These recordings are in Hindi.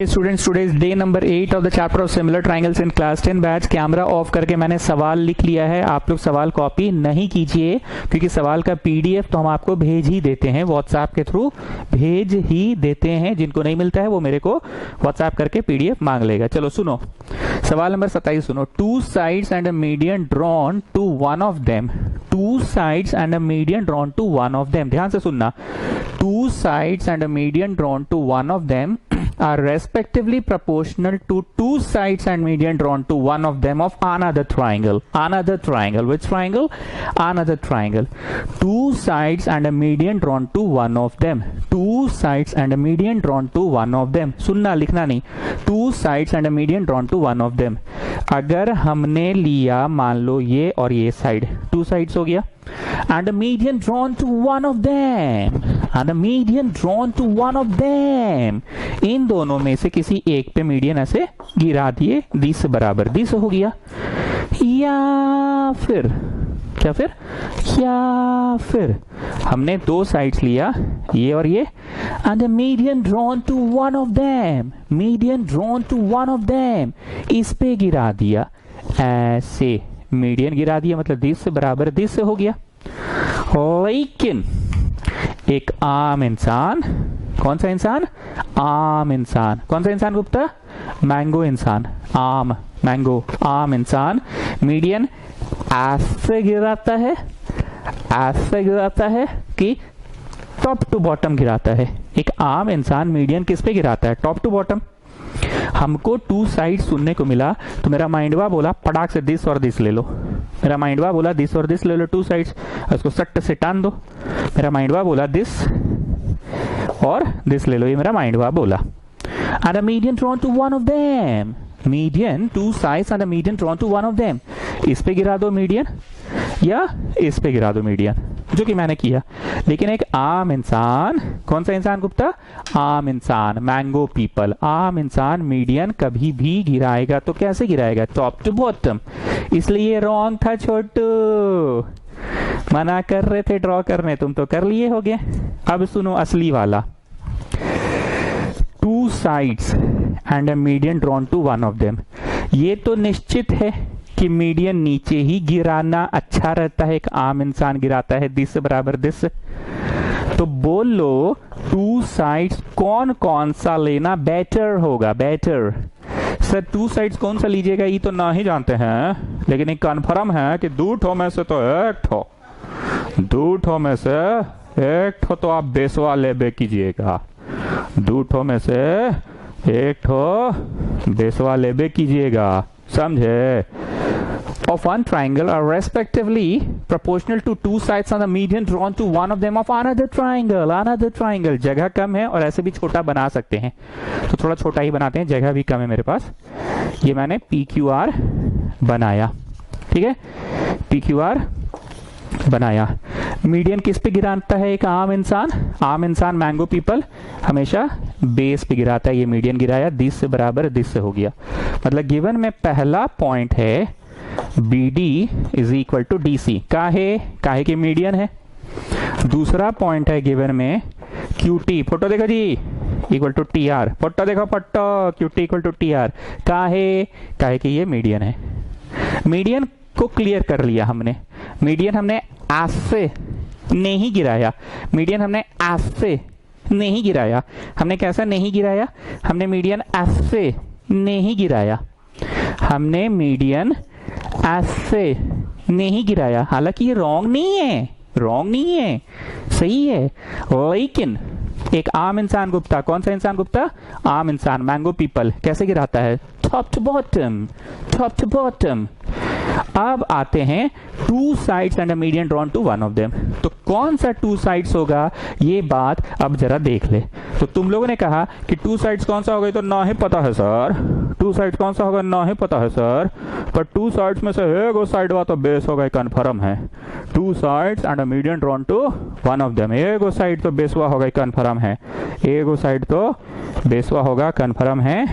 Students today's day number 8 of the chapter of similar triangles in class 10 batch. Camera off करके मैंने सवाल लिख लिया है। आप लोग सवाल कॉपी नहीं कीजिए क्योंकि सवाल का पीडीएफ तो हम आपको भेज ही देते हैं, व्हाट्सएप के थ्रू भेज ही देते हैं। जिनको नहीं मिलता है वो मेरे को व्हाट्सएप करके पीडीएफ मांग लेगा। चलो सुनो सवाल नंबर 27 सुनो। Two sides and a median drawn to one of them. Two sides and a median drawn to one of them. ध्यान से सुनना। Two sides and a median drawn to one of them are respectively proportional to two sides and median drawn to one of them of another triangle. Another triangle. Which triangle? Another triangle. Two sides and a median drawn to one of them. Two sides and a median drawn to one of them. सुनना लिखना नहीं। Two sides and a median drawn to one of them. अगर हमने लिया मान लो ये और ये साइड, two sides हो गया, and a median drawn to one of them, and a median drawn to one of them, इन दोनों में से किसी एक पे मीडियन ऐसे गिरा दिए, दिस बराबर दिस हो गया। या फिर क्या फिर या फिर हमने दो साइड्स लिया ये और ये, and a median drawn to one of them, median drawn to one of them, इस पे गिरा दिया ऐसे, मीडियन गिरा दिया मतलब दिस से बराबर दिस से हो गया। लेकिन एक आम इंसान, कौन सा इंसान? आम इंसान। कौन सा इंसान गुप्ता? मैंगो इंसान। आम मैंगो आम इंसान मीडियन ऐसे गिराता है, ऐसे गिराता है कि टॉप टू बॉटम गिराता है। एक आम इंसान मीडियन किस पे गिराता है? Top to bottom. हमको टू साइड सुनने को मिला तो मेरा माइंडवा बोला पटाख से दिस और दिस ले लो। मेरा माइंडवा बोला दिस और दिस ले लो, टू साइड्स, उसको सट्ट से टान दो। मेरा माइंडवा बोला दिस और दिस ले लो, ये मेरा माइंडवा बोला। And a median drawn to one of them. Median, two sides and a median drawn to one of them. इस पे गिरा दो मीडियन या इस पे गिरा दो मीडियन, जो कि मैंने किया। लेकिन एक आम इंसान, कौन सा इंसान गुप्ता? आम इंसान, मैंगो पीपल, आम इंसान मीडियन कभी भी गिराएगा तो कैसे गिराएगा? Top to bottom. इसलिए ये रॉन्ग था छोटू। मना कर रहे थे ड्रॉ करने, तुम तो कर लिए होगे। अब सुनो असली वाला। Two sides and a median drawn to one of them. ये तो निश्चित है कि मीडियन नीचे ही गिराना अच्छा रहता है। एक आम इंसान गिराता है दिस बराबर दिस। तो बोलो टू साइड्स कौन कौन सा लेना बेटर होगा? बेटर सर टू साइड्स कौन सा लीजिएगा ये तो ना ही जानते हैं, लेकिन एक कन्फर्म है कि दो ठो में से तो एक ठो, दो ठो में से एक ठो तो आप बेसवा लेबे कीजिएगा। दो ठो में से एक ठो बेसवा लेबे कीजिएगा, समझे? Of one triangle are respectively proportional to two sides on the median drawn to one of them of another triangle. Another triangle। जगह कम है और ऐसे भी छोटा बना सकते हैं, तो थोड़ा छोटा ही बनाते हैं, जगह भी कम है मेरे पास। ये मैंने PQR बनाया, ठीक है, PQR बनाया। मीडियन किस पे गिराता है? एक आम इंसान, आम इंसान मैंगो पीपल हमेशा बेस पे गिराता है। ये मीडियन गिराया, दिस से बराबर दिस से हो गया। मतलब गिवन में पहला पॉइंट है BD is equal to DC। काहे के मीडियन है। दूसरा पॉइंट है गिवन में QT, फोटो देखो जी, इक्वल टू TR। फोटो देखो photo, QT equal to TR। काहे कि ये मीडियन है। मीडियन को क्लियर कर लिया हमने। मीडियन हमने ऐसे नहीं गिराया, मीडियन हमने ऐसे नहीं गिराया। हमने कैसा नहीं गिराया? हमने मीडियन ऐसे नहीं गिराया, हमने मीडियन ऐसे नहीं गिराया। हालांकि ये रॉन्ग नहीं है, रॉन्ग नहीं है, सही है। लेकिन एक आम इंसान गुप्ता, कौन सा इंसान गुप्ता? आम इंसान मैंगो पीपल कैसे गिराता है? Top to bottom, top to bottom. अब आते हैं two sides and a median drawn to one of them. तो कौन सा टू साइड्स होगा ये बात अब जरा देख ले। तो तुम लोगों ने कहा कि टू साइड्स कौन सा होगा, तो ना ही पता है सर। टू साइड्स कौन सा होगा ना ही पता है सर, पर टू साइड्स में से एक साइड वा तो बेस होगा, कन्फर्म है। Two sides and a median drawn to one of them. एक साइड तो बेसवा होगा, कन्फर्म है। एक साइड तो बेसवा होगा, कन्फर्म है।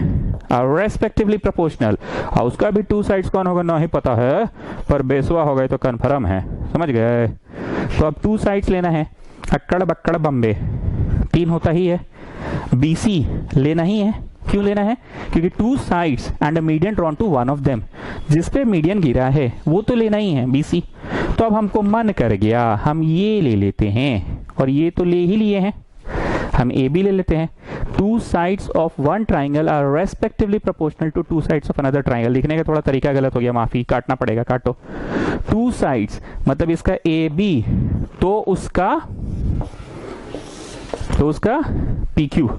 और रेस्पेक्टिवली प्रोपोर्शनल, और उसका भी टू साइड्स कौन होगा ना ही पता है, पर बेसवा होगा तो कन्फर्म है। समझ गए? तो अब टू साइड्स लेना है। अक्कड़ बक्कड़ बम्बे 3 होता ही है। BC लेना ही है, क्यों लेना है? क्योंकि two sides and a median drawn to one of them, जिस पे मीडियन गिरा है वो तो लेना ही है, BC। तो अब हमको मन कर गया, हम ये ले लेते हैं, और ये तो ले ही लिए हैं, हम AB ले लेते हैं। Two sides of one triangle are respectively proportional to two sides of another triangle. लिखने का थोड़ा तरीका गलत हो गया, माफी, काटना पड़ेगा, काटो। टू साइड्स मतलब इसका AB तो उसका PQ,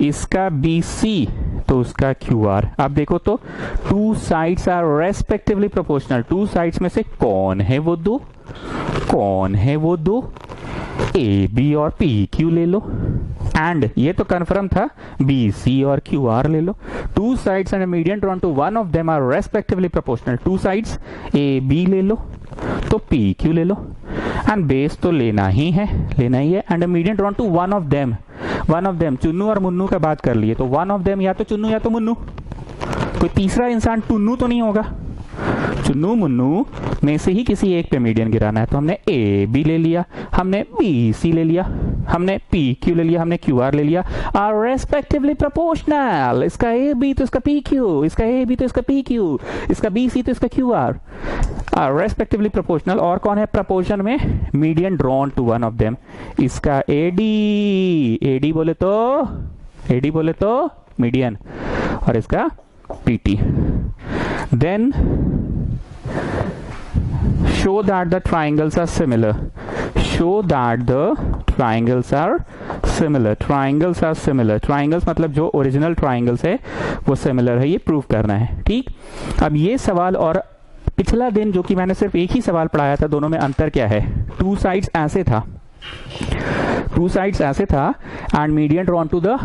इसका BC तो उसका QR। आप देखो तो two sides are respectively proportional, to sides में से कौन है वो दो, कौन है वो दो? AB और PQ ले लो, एंड ये तो कन्फर्म था BC और QR ले लो। Two sides and median drawn to one of them are respectively proportional, to sides AB ले लो तो PQ ले लो, एंड बेस तो लेना ही है, and median drawn to one of them, Chunnu और मुन्नू का बात कर लिए तो वन ऑफ देम या तो चुन्नू या तो मुन्नू, कोई तीसरा इंसान टुन्नू तो नहीं होगा। चुन्नू मुन्नू में से ही किसी एक पे मीडियन गिराना है, तो हमने AB ले लिया, हमने BC ले लिया, हमने PQ ले लिया, हमने QR ले लिया। आर रेस्पेक्टिवली प्रोपोर्शनल, इसका AB तो इसका PQ, इसका AB तो इसका PQ, इसका BC तो इसका QR। आर रेस्पेक्टिवली प्रोपोर्शनल, और कौन है प्रोपोर्शन में? Median drawn to one of them, इसका AD बोले तो मीडियन, और इसका PT। Then show that the triangles are similar, triangles मतलब जो ओरिजिनल ट्राइंगल्स है वो सिमिलर है, ये प्रूव करना है। ठीक, अब ये सवाल और पिछला दिन जो कि मैंने सिर्फ एक ही सवाल पढ़ाया था, दोनों में अंतर क्या है? टू साइड्स ऐसे था and median drawn to the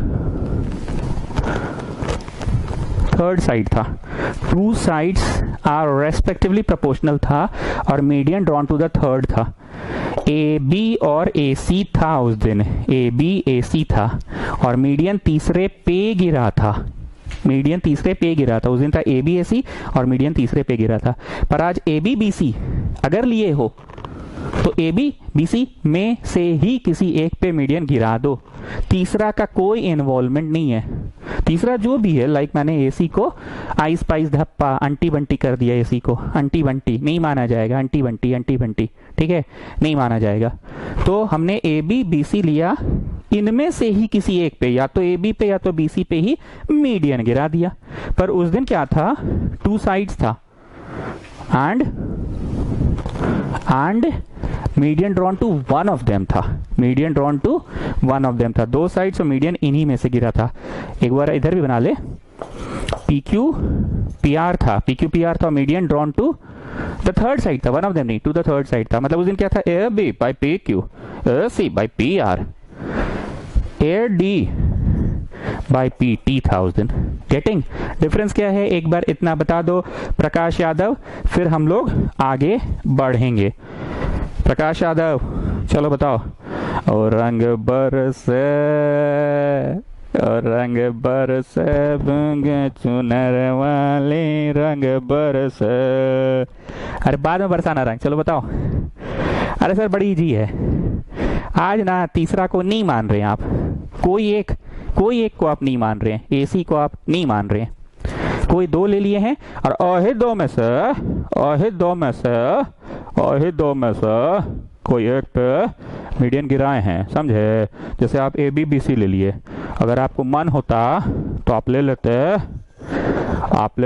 third side था। Two sides are respectively proportional था और median drawn to the third था। AB और AC था उस दिन, AB AC था, और मीडियन तीसरे पे गिरा था, उस दिन था AB AC और मीडियन तीसरे पे गिरा था। पर आज AB BC अगर लिए हो तो AB BC में से ही किसी एक पे मीडियन गिरा दो, तीसरा का कोई इन्वॉल्वमेंट नहीं है। तीसरा जो भी है, लाइक मैंने AC को आइस पाइस धप्पा अंटी बंटी कर दिया, AC को अंटी बंटी नहीं माना जाएगा, अंटी बंटी ठीक है, नहीं माना जाएगा। तो हमने AB BC लिया, इनमें से ही किसी एक पे, या तो AB पे या तो BC पे ही मीडियन गिरा दिया। पर उस दिन क्या था? टू साइड्स था and median drawn to one of them था, दो साइड्स और मीडियन इन्हीं में से गिरा था। एक बार इधर भी बना ले, PQ PR था, median drawn to the third side था, वन ऑफ देम नहीं, टू द थर्ड साइड था। मतलब उस दिन क्या था? AB by PQ, AC by PR, AD by PT था उस दिन। गेटिंग? डिफरेंस क्या है एक बार इतना बता दो प्रकाश यादव, फिर हम लोग आगे बढ़ेंगे। प्रकाश यादव चलो बताओ। और रंग बरसे बूंगे चुनर वाले, रंग बरसे। अरे बाद में बरसाना रंग, चलो बताओ। अरे सर बड़ी इजी है आज ना, तीसरा को नहीं मान रहे आप, कोई एक को आप नहीं मान रहे हैं, AC को आप नहीं मान रहे हैं, कोई दो ले लिए हैं, और ओहे दो में से कोई एक पे मीडियन गिराए हैं, समझे? जैसे आप AB BC ले लिए, अगर आपको मन होता तो आप ले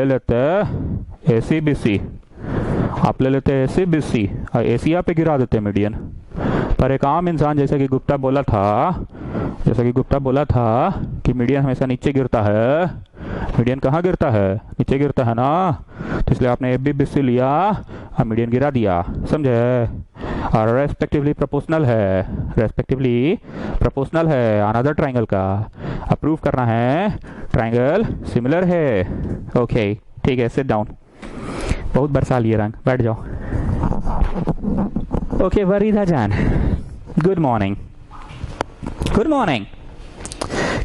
लेते AC BC, आप ले लेते AC BC और AC पे गिरा देते मीडियन। पर एक आम इंसान जैसा कि गुप्ता बोला था कि मीडियन हमेशा नीचे गिरता है, मीडियन कहाँ गिरता है? नीचे गिरता है ना, तो इसलिए आपने AB BC लिया और मीडियन गिरा दिया, समझे? और रेस्पेक्टिवली प्रोपोर्शनल है अनदर ट्राइंगल का। अप्रूव करना है ट्राइंगल सिमिलर है। ओके ठीक है, सिट डाउन। बहुत बरसा लिए रंग, बैठ जाओ। ओके वरीदा जान, good morning.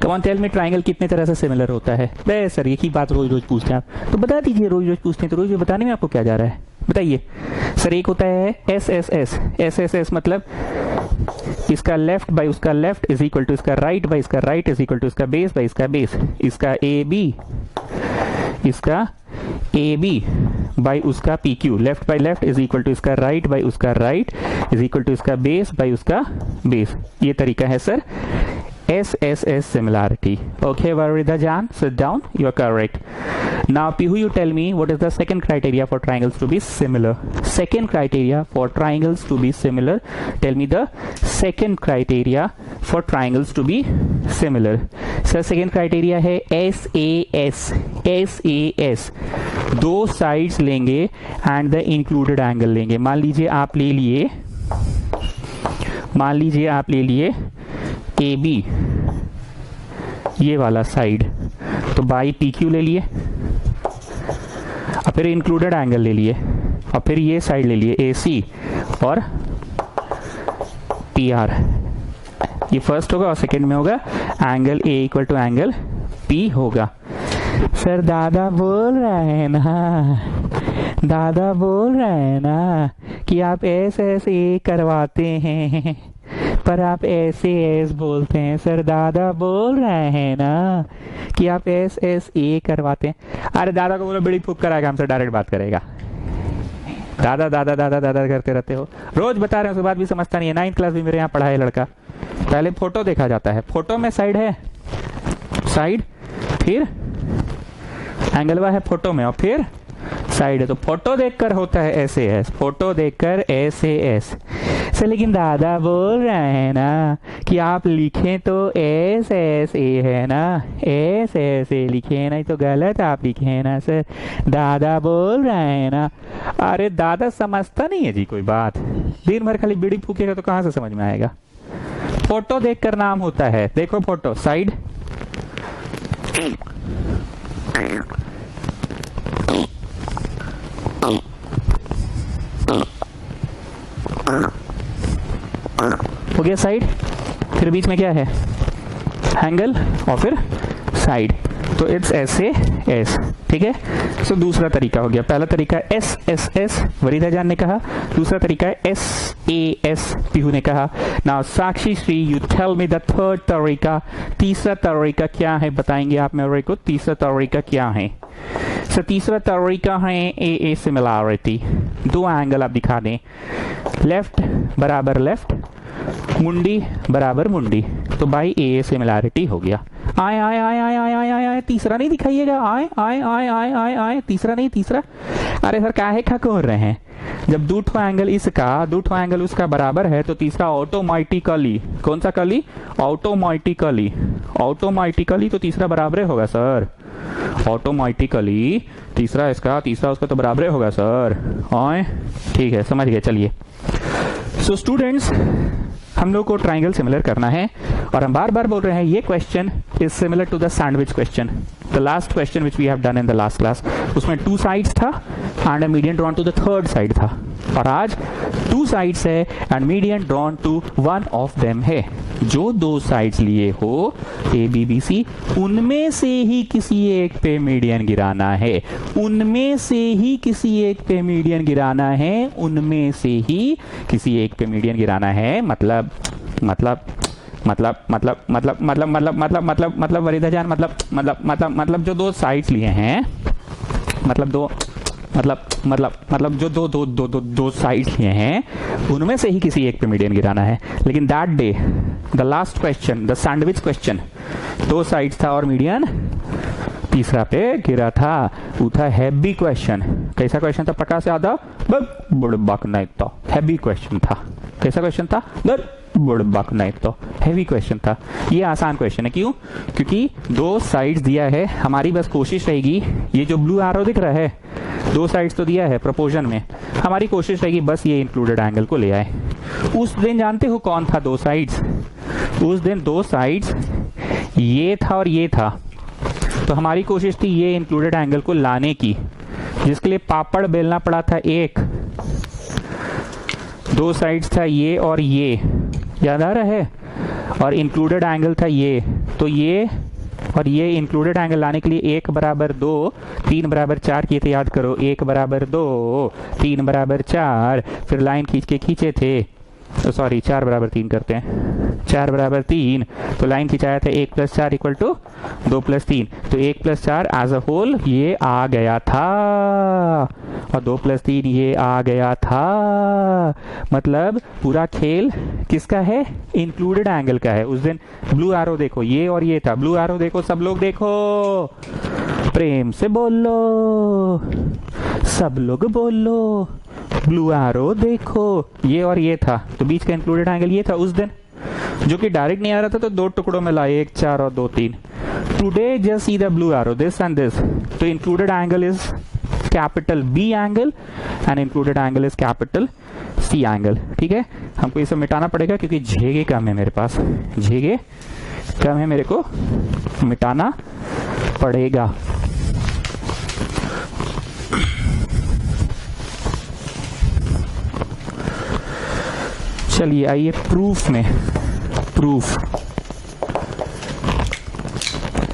Come on tell me, triangle कितने तरह से सिमिलर होता है? बे सर एक ही बात रोज पूछते हैं आप, तो बता दीजिए। रोज पूछते हैं तो रोज बताने में आपको क्या जा रहा है? बताइए सर। एक होता है S S S, S S S मतलब इसका लेफ्ट बाई उसका लेफ्ट इज इक्वल टू इसका राइट बाई इसका राइट इज इक्वल टू इसका बेस बाई इसका बेस, इसका ए बी, इसका ए बी बाई उसका P Q, left by left is equal to इसका राइट बाई उसका राइट इज इक्वल टू इसका बेस बाई उसका बेस। ये तरीका है sir SSS similarity. Okay, Varida Jan, sit down. You are correct. Now, Pihu, you tell me what is the second criteria for triangles to be similar. Second criteria for triangles to be similar. Tell me the second criteria for triangles to be similar. Sir, second criteria है SAS. SAS. दो sides लेंगे and the included angle लेंगे। मान लीजिए आप ले लिए ए बी ये वाला साइड, तो बाई पी क्यू ले लिए और फिर इंक्लूडेड एंगल ले लिए और फिर ये साइड ले लिए ए सी और पी आर। ये फर्स्ट होगा और सेकंड में होगा angle A equal to angle P होगा। सर दादा बोल रहे हैं ना कि आप ऐसे करवाते हैं पर आप ऐसे एस बोलते हैं। सर दादा बोल रहे हैं ना कि आप SSA करवाते हैं। अरे दादा को बोलो बड़ी फूक कराएगा, हमसे डायरेक्ट बात करेगा। दादा दादा दादा दादा करते रहते हो, रोज बता रहे हो, उसके बाद भी समझता नहीं है। 9th क्लास भी मेरे यहाँ पढ़ा है लड़का। पहले फोटो देखा जाता है, फोटो में साइड है, साइड फिर एंगलवा है फोटो में और फिर साइड है, तो फोटो देखकर होता है SAS, फोटो देखकर SAS से। लेकिन दादा बोल रहे हैं ना कि आप लिखें तो SSA है ना, SSA लिखे नहीं तो गलत आप लिखे हैं ना सर। दादा बोल रहे हैं ना। अरे दादा समझता नहीं है जी कोई बात, दिन भर खाली बीड़ी फूकेगा तो कहाँ से समझ में आएगा। फोटो देखकर नाम होता है। देखो फोटो, साइड हो गया, साइड फिर बीच में क्या है एंगल और फिर साइड, तो इट्स SAS। ठीक है, सो दूसरा तरीका हो गया। पहला तरीका SSS वरीदा जान ने कहा, दूसरा तरीका है SAS पीहू ने कहा। Now Sakshi Shri you tell me the third तरीका, तीसरा तरीका क्या है बताएंगे आप मेरे को। तीसरा तरीका क्या है सर? तीसरा तरीका है AA सिमिलैरिटी। दो एंगल आप दिखा दें, लेफ्ट बराबर लेफ्ट, मुंडी बराबर मुंडी, तो बाई AA सिमिलैरिटी हो गया। आए आए आए आए आए आए आए आए तीसरा नहीं दिखाइएगा, आए आए आए आए आए आए तीसरा नहीं, तीसरा। अरे सर काहे खकोर रहे हैं, जब दो ठो एंगल इसका दो ठो एंगल उसका बराबर है तो तीसरा ऑटोमेटिकली, कौन सा कली, ऑटोमेटिकली, ऑटोमेटिकली तो तीसरा बराबर होगा सर। ऑटोमेटिकली तीसरा इसका तीसरा उसका तो बराबर होगा सर। आए ठीक है, समझ गए। चलिए सो स्टूडेंट्स, हम लोग को ट्राइंगल सिमिलर करना है और हम बार बार बोल रहे हैं ये question is similar to the sandwich question, the last question which we have done in the last class. उसमें 2 साइड्स था and a median drawn to the third side था, और आज 2 साइड्स है and median drawn to one of them है। जो 2 साइड्स लिए हो ABBC, उनमें से ही किसी एक पे मीडियन गिराना है, उनमें से ही किसी एक पे मीडियन गिराना है, उनमें से ही किसी एक पे मीडियन गिराना है। मतलब वरीदा जान, मतलब जो 2 साइड्स लिए हैं, जो दो साइड्स लिए हैं उनमें से ही किसी एक पे मीडियन गिराना है। लेकिन that day the last question, the sandwich question, 2 sides था और मीडियन तीसरा पे गिरा था। वो था हैवी क्वेश्चन। कैसा क्वेश्चन था प्रकाश यादव? बुड़बक नहीं तो हैवी क्वेश्चन था। कैसा क्वेश्चन था? बुड़बक नहीं तो हैवी क्वेश्चन था। ये आसान क्वेश्चन है, क्यों? क्योंकि 2 साइड्स दिया है। हमारी बस कोशिश रहेगी, ये जो ब्लू एरो दिख रहा है 2 साइड्स तो दिया है प्रोपोर्शन में, हमारी कोशिश रहेगी बस ये इंक्लूडेड एंगल को ले आए। उस दिन जानते हो कौन था 2 साइड्स? उस दिन 2 साइड्स ये था और ये था, तो हमारी कोशिश थी ये इंक्लूडेड एंगल को लाने की, जिसके लिए पापड़ बेलना पड़ा था। 2 साइड्स था ये और ये, याद आ रहा है, और इंक्लूडेड एंगल था ये, तो ये और ये इंक्लूडेड एंगल लाने के लिए 1 बराबर 2 3 बराबर 4 किए थे, याद करो 1 बराबर 2 3 बराबर 4, फिर लाइन खींच के खींचे थे, सॉरी 4 बराबर 3 करते हैं, 4 बराबर 3, तो लाइन खिंचाया था 1 + 4 = 2 + 3, तो 1 + 4 एज अ होल ये आ गया था और 2 + 3 ये आ गया था। मतलब पूरा खेल किसका है? इंक्लूडेड एंगल का है। उस दिन ब्लू एरो देखो, ये और ये था, ब्लू एरो देखो, सब लोग देखो, प्रेम से बोलो, सब लोग बोलो, ब्लू एरो देखो, ये और ये था, तो बीच का इंक्लूडेड एंगल ये था उस दिन, जो कि डायरेक्ट नहीं आ रहा था तो 2 टुकड़ों में लाए, 1 4 और 2 3। Today just see the blue arrow, this and this, तो included angle is capital B angle and included angle is capital C angle. ठीक है, हमको ये सब मिटाना पड़ेगा क्योंकि झेगे कम है मेरे पास, झेगे कम है, मेरे को मिटाना पड़ेगा। चलिए आइए प्रूफ में, प्रूफ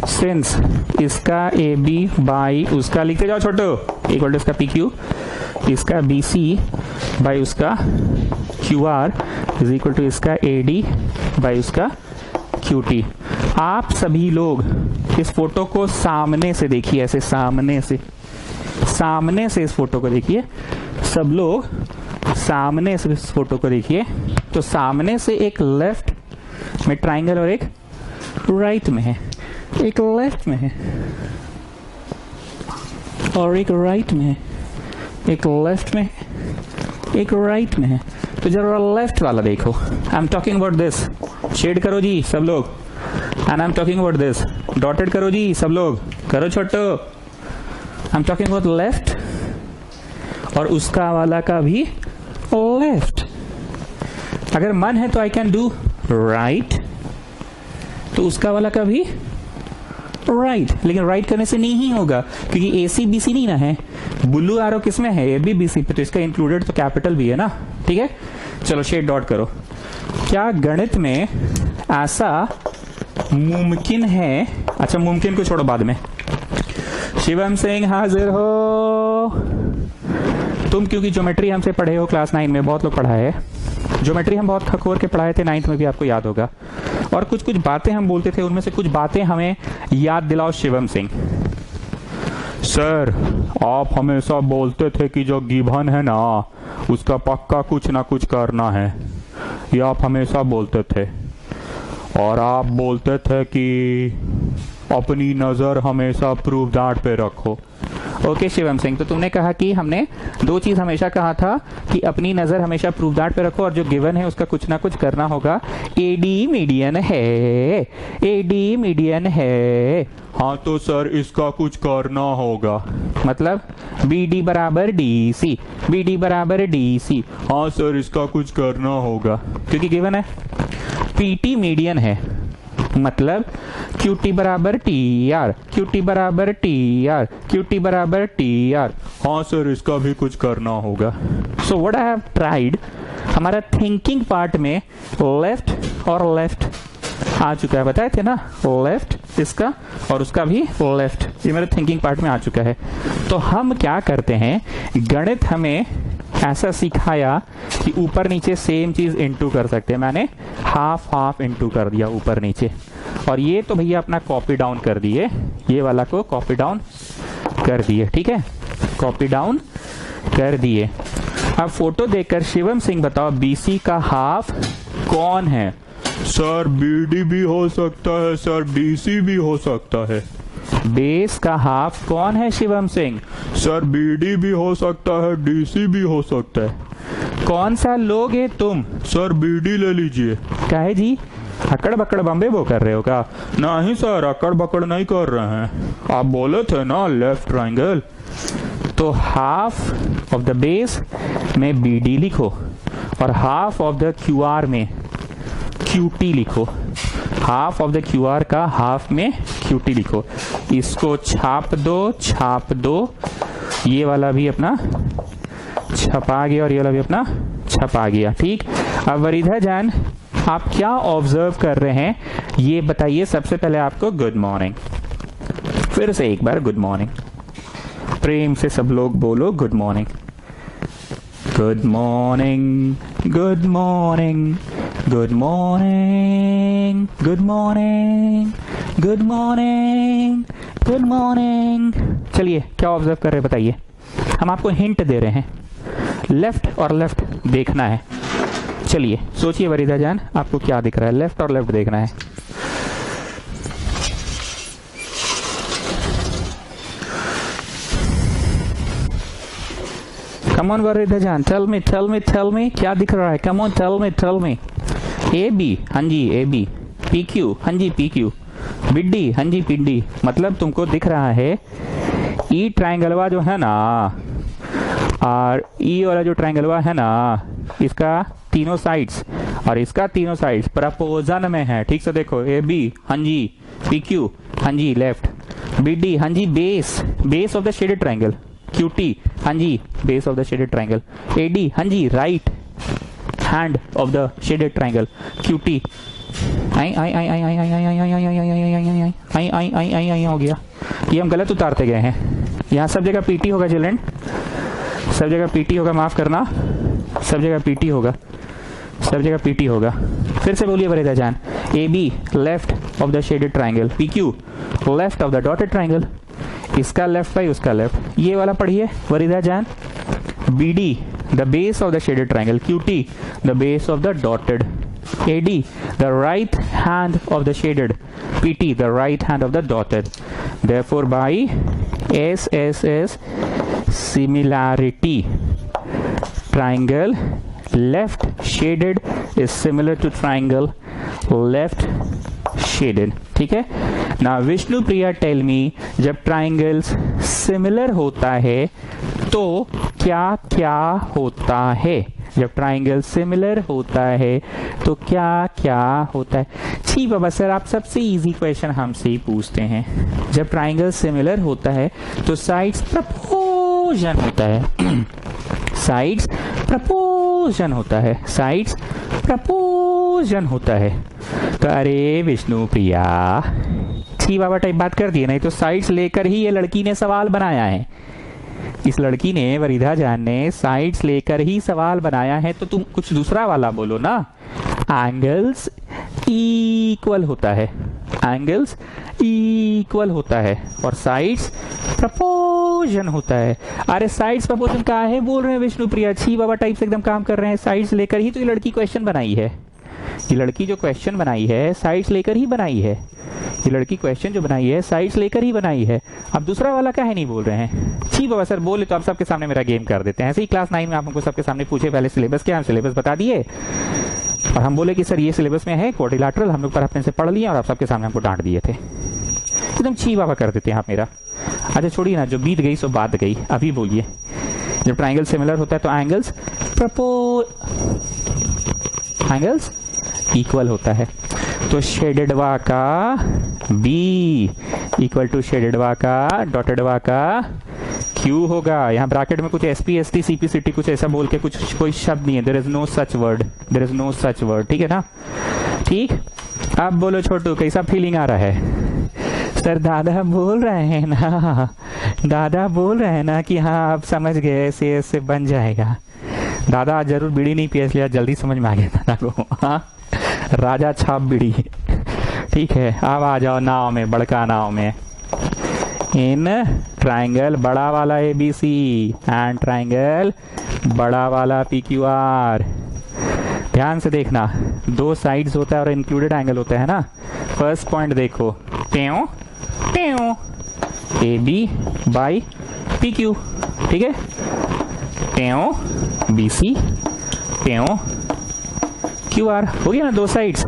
सिंस इसका AB बाई उसका, लिखते जाओ छोटो, इक्वल टू इसका PQ, इसका BC बाई उसका QR इज इक्वल टू इसका AD बाई उसका QT। आप सभी लोग इस फोटो को सामने से देखिए, ऐसे सामने से इस फोटो को देखिए, सब लोग सामने से इस फोटो को देखिए। तो सामने से एक लेफ्ट में ट्राइंगल और एक राइट में है, एक लेफ्ट में है और एक राइट में है, एक लेफ्ट में एक राइट में है। तो जरा लेफ्ट वाला देखो, I am talking about this, shade करो जी सब लोग, and I am talking about this, dotted करो जी सब लोग, करो छोटो, I am talking about left, और उसका वाला का भी लेफ्ट। अगर मन है तो आई कैन डू राइट, तो उसका वाला का भी राइट, लेकिन राइट करने से नहीं होगा क्योंकि AC BC नहीं ना है, ब्लू एरो किसमें है? AB BC पे, तो इसका इंक्लूडेड तो कैपिटल भी है ना। ठीक है, चलो शेड डॉट करो। क्या गणित में ऐसा मुमकिन है? अच्छा मुमकिन को छोड़ो बाद में। शिवम सिंह हाजिर हो। तुम क्योंकि ज्योमेट्री हमसे पढ़े हो क्लास 9 में, बहुत लोग पढ़ा है ज्योमेट्री, हम बहुत खखोर के पढ़ाए थे 9th में भी, आपको याद होगा। और कुछ कुछ बातें हम बोलते थे, उनमें से कुछ बातें हमें याद दिलाओ शिवम सिंह। सर आप हमेशा बोलते थे कि जो गिवन है ना उसका पक्का कुछ ना कुछ करना है, ये आप हमेशा बोलते थे। और आप बोलते थे कि अपनी नजर हमेशा प्रूफ दैट पे रखो। ओके शिवम सिंह, तो तुमने कहा कि हमने 2 चीज हमेशा कहा था कि अपनी नजर हमेशा प्रूफ दैट पे रखो और जो गिवन है उसका कुछ ना कुछ करना होगा। AD मीडियन है, AD मीडियन है। हाँ तो सर इसका कुछ करना होगा, मतलब BD बराबर DC, BD बराबर DC। हाँ सर इसका कुछ करना होगा क्योंकि गिवन है। PT मीडियन है, मतलब QT बराबर TR, QT बराबर TR, QT बराबर TR। हाँ सर इसका भी कुछ करना होगा। So what I have tried, हमारा थिंकिंग पार्ट में लेफ्ट और लेफ्ट आ चुका है, बताए थे ना, लेफ्ट इसका और उसका भी लेफ्ट, ये मेरे थिंकिंग पार्ट में आ चुका है। तो हम क्या करते हैं, गणित हमें ऐसा सिखाया कि ऊपर नीचे सेम चीज इनटू कर सकते हैं। मैंने हाफ हाफ इनटू कर दिया ऊपर नीचे, और ये तो भैया अपना कॉपी डाउन कर दिए, ये वाला को कॉपी डाउन कर दिए। ठीक है, कॉपी डाउन कर दिए। अब फोटो देखकर शिवम सिंह बताओ BC का हाफ कौन है? सर BD भी हो सकता है सर, DC भी हो सकता है। बेस का हाफ कौन है शिवम सिंह? सर BD भी हो सकता है, DC भी हो सकता है। कौन सा लोगे तुम? सर BD ले लीजिए। काहे जी, अकड़ बकड़ बम्बे वो कर रहे हो क्या? नहीं सर अकड़ बकड़ नहीं कर रहे हैं, आप बोले थे ना लेफ्ट ट्राइंगल। तो हाफ ऑफ द बेस में BD लिखो और हाफ ऑफ द QR में QT लिखो, हाफ ऑफ द QR का हाफ में QT लिखो। इसको छाप दो, ये वाला भी अपना छपा गया और ये वाला भी अपना छपा गया। ठीक, अब वरीधा जान आप क्या ऑब्जर्व कर रहे हैं ये बताइए सबसे पहले आपको। Good morning. फिर से एक बार गुड मॉर्निंग, प्रेम से सब लोग बोलो good morning. Good morning, good morning, good morning, good morning, good morning, good morning. चलिए क्या ऑब्जर्व कर रहे हैं बताइए। हम आपको हिंट दे रहे हैं, लेफ्ट और लेफ्ट देखना है। चलिए सोचिए वरीदा जान, आपको क्या दिख रहा है? लेफ्ट और लेफ्ट देखना है। कम ऑन वरीदा जान, tell me tell me tell me, क्या दिख रहा है? Come on tell me tell me. A B, हाँ जी ए बी। पी क्यू, हाँ जी पी क्यू। बिड्डी, हाँ जी पिड्डी। मतलब तुमको दिख रहा है ई ट्रायंगलवा जो है ना, और ई वाला जो ट्रायंगलवा है ना, इसका तीनों साइड्स और इसका तीनों साइड्स प्रपोजन में है। ठीक से देखो, ए बी हाँ जी, पी क्यू हाँ जी लेफ्ट, बी डी हाँ जी base, base of the shaded triangle, Q T हाँ जी base of the shaded triangle, A D हाँ जी right hand of the shaded triangle, Q T आई आई आई आई आई आई आई आई आई आई आई आई आई आई आई हो गया। ये हम गलत उतारते गए हैं। यहाँ सब जगह पीटी होगा चिल्ड्रन, सब जगह पीटी होगा, माफ करना, सब जगह पीटी होगा, सब जगह पीटी होगा। फिर से बोलिए वरीदा जान। A B left of the shaded triangle, P Q left of the dotted triangle, इसका लेफ्ट बाई उसका लेफ्ट। ये वाला पढ़िए वरीदा जान। B D the base of the shaded triangle, Q T the base of the dotted, AD the right hand of the shaded, PT the right hand of the dotted. Therefore by SSS similarity, triangle left shaded is similar to triangle left shaded. ठीक है ना? विष्णु प्रिया टेल मी, जब ट्राइंगल्स सिमिलर होता है तो क्या क्या होता है? जब ट्राइंगल सिमिलर होता है तो क्या क्या होता है? छी बाबा सर, आप सबसे इजी क्वेश्चन हमसे ही पूछते हैं। जब ट्राइंगल सिमिलर होता है तो साइड्स प्रपोजन होता है, साइड्स प्रपोजन होता है, साइड्स प्रपोजन होता है। तो अरे विष्णु प्रिया, छी बाबा टाइप बात कर दी, नहीं तो साइड्स लेकर ही ये लड़की ने सवाल बनाया है। इस लड़की ने, वरीदा जान ने साइड्स लेकर ही सवाल बनाया है, तो तुम कुछ दूसरा वाला बोलो ना। एंगल्स इक्वल होता है, एंगल्स इक्वल होता है और साइड्स प्रपोजन होता है। अरे साइड्स प्रपोजन कहाँ है बोल रहे हैं विष्णु प्रिया? छी बाबा टाइप से एकदम काम कर रहे हैं। साइड्स लेकर ही तो ये लड़की क्वेश्चन बनाई है। ये लड़की जो क्वेश्चन बनाई है साइड्स लेकर ही बनाई है। ये लड़की क्वेश्चन जो बनाई है साइड्स लेकर ही बनाई है। अब दूसरा वाला काहे नहीं बोल रहे हैं? छी बाबा सर बोले तो आप सबके सामने मेरा गेम कर देते हैं। ऐसे ही क्लास 9 में आप हमको सबके सामने पूछे पहले सिलेबस क्या, हम सिलेबस बता दिए और हम बोले कि सर ये सिलेबस में है क्वाड्रिलैटरल, हम लोग पर अपने से पढ़ लिए और आप सबके सामने हमको डांट दिए थे। एकदम छी बाबा कर देते हैं आप मेरा। अच्छा छोड़िए ना, जो बीत गई सो बात गई। अभी बोलिए, जब ट्राइंगल सिमिलर होता है तो एंगल्स एंगल्स इक्वल होता है। तो शेडेडवा का बी इक्वल टू शेडेडवा का डॉटेडवा का क्यू होगा। यहाँ ब्रैकेट में कुछ एसपी एसटी सीपीसीटी कुछ ऐसा बोल के कुछ कोई शब्द नहीं है। There is no such word, there is no such word. ठीक है ना? ठीक। अब बोलो छोटू, कैसा फीलिंग आ रहा है? सर दादा बोल रहे हैं ना, दादा बोल रहे हैं ना कि हाँ आप समझ गए, ऐसे ऐसे बन जाएगा। दादा आज जरूर बीड़ी नहीं पिया, इसलिए जल्दी समझ में आ गया दादा को। हाँ, राजा छाप बीड़ी। ठीक है, अब आ जाओ नाव में, बड़का नाव में। इन ट्राइंगल बड़ा वाला ABC एंड ट्राइंगल बड़ा वाला PQR। ध्यान से देखना, दो साइड्स होता है और इंक्लूडेड एंगल होता है ना। फर्स्ट पॉइंट देखो, ट्यों ट्यों AB बाई PQ। ठीक है, ट्यों BC ट्यों QR। हो गया ना, दो साइड्स,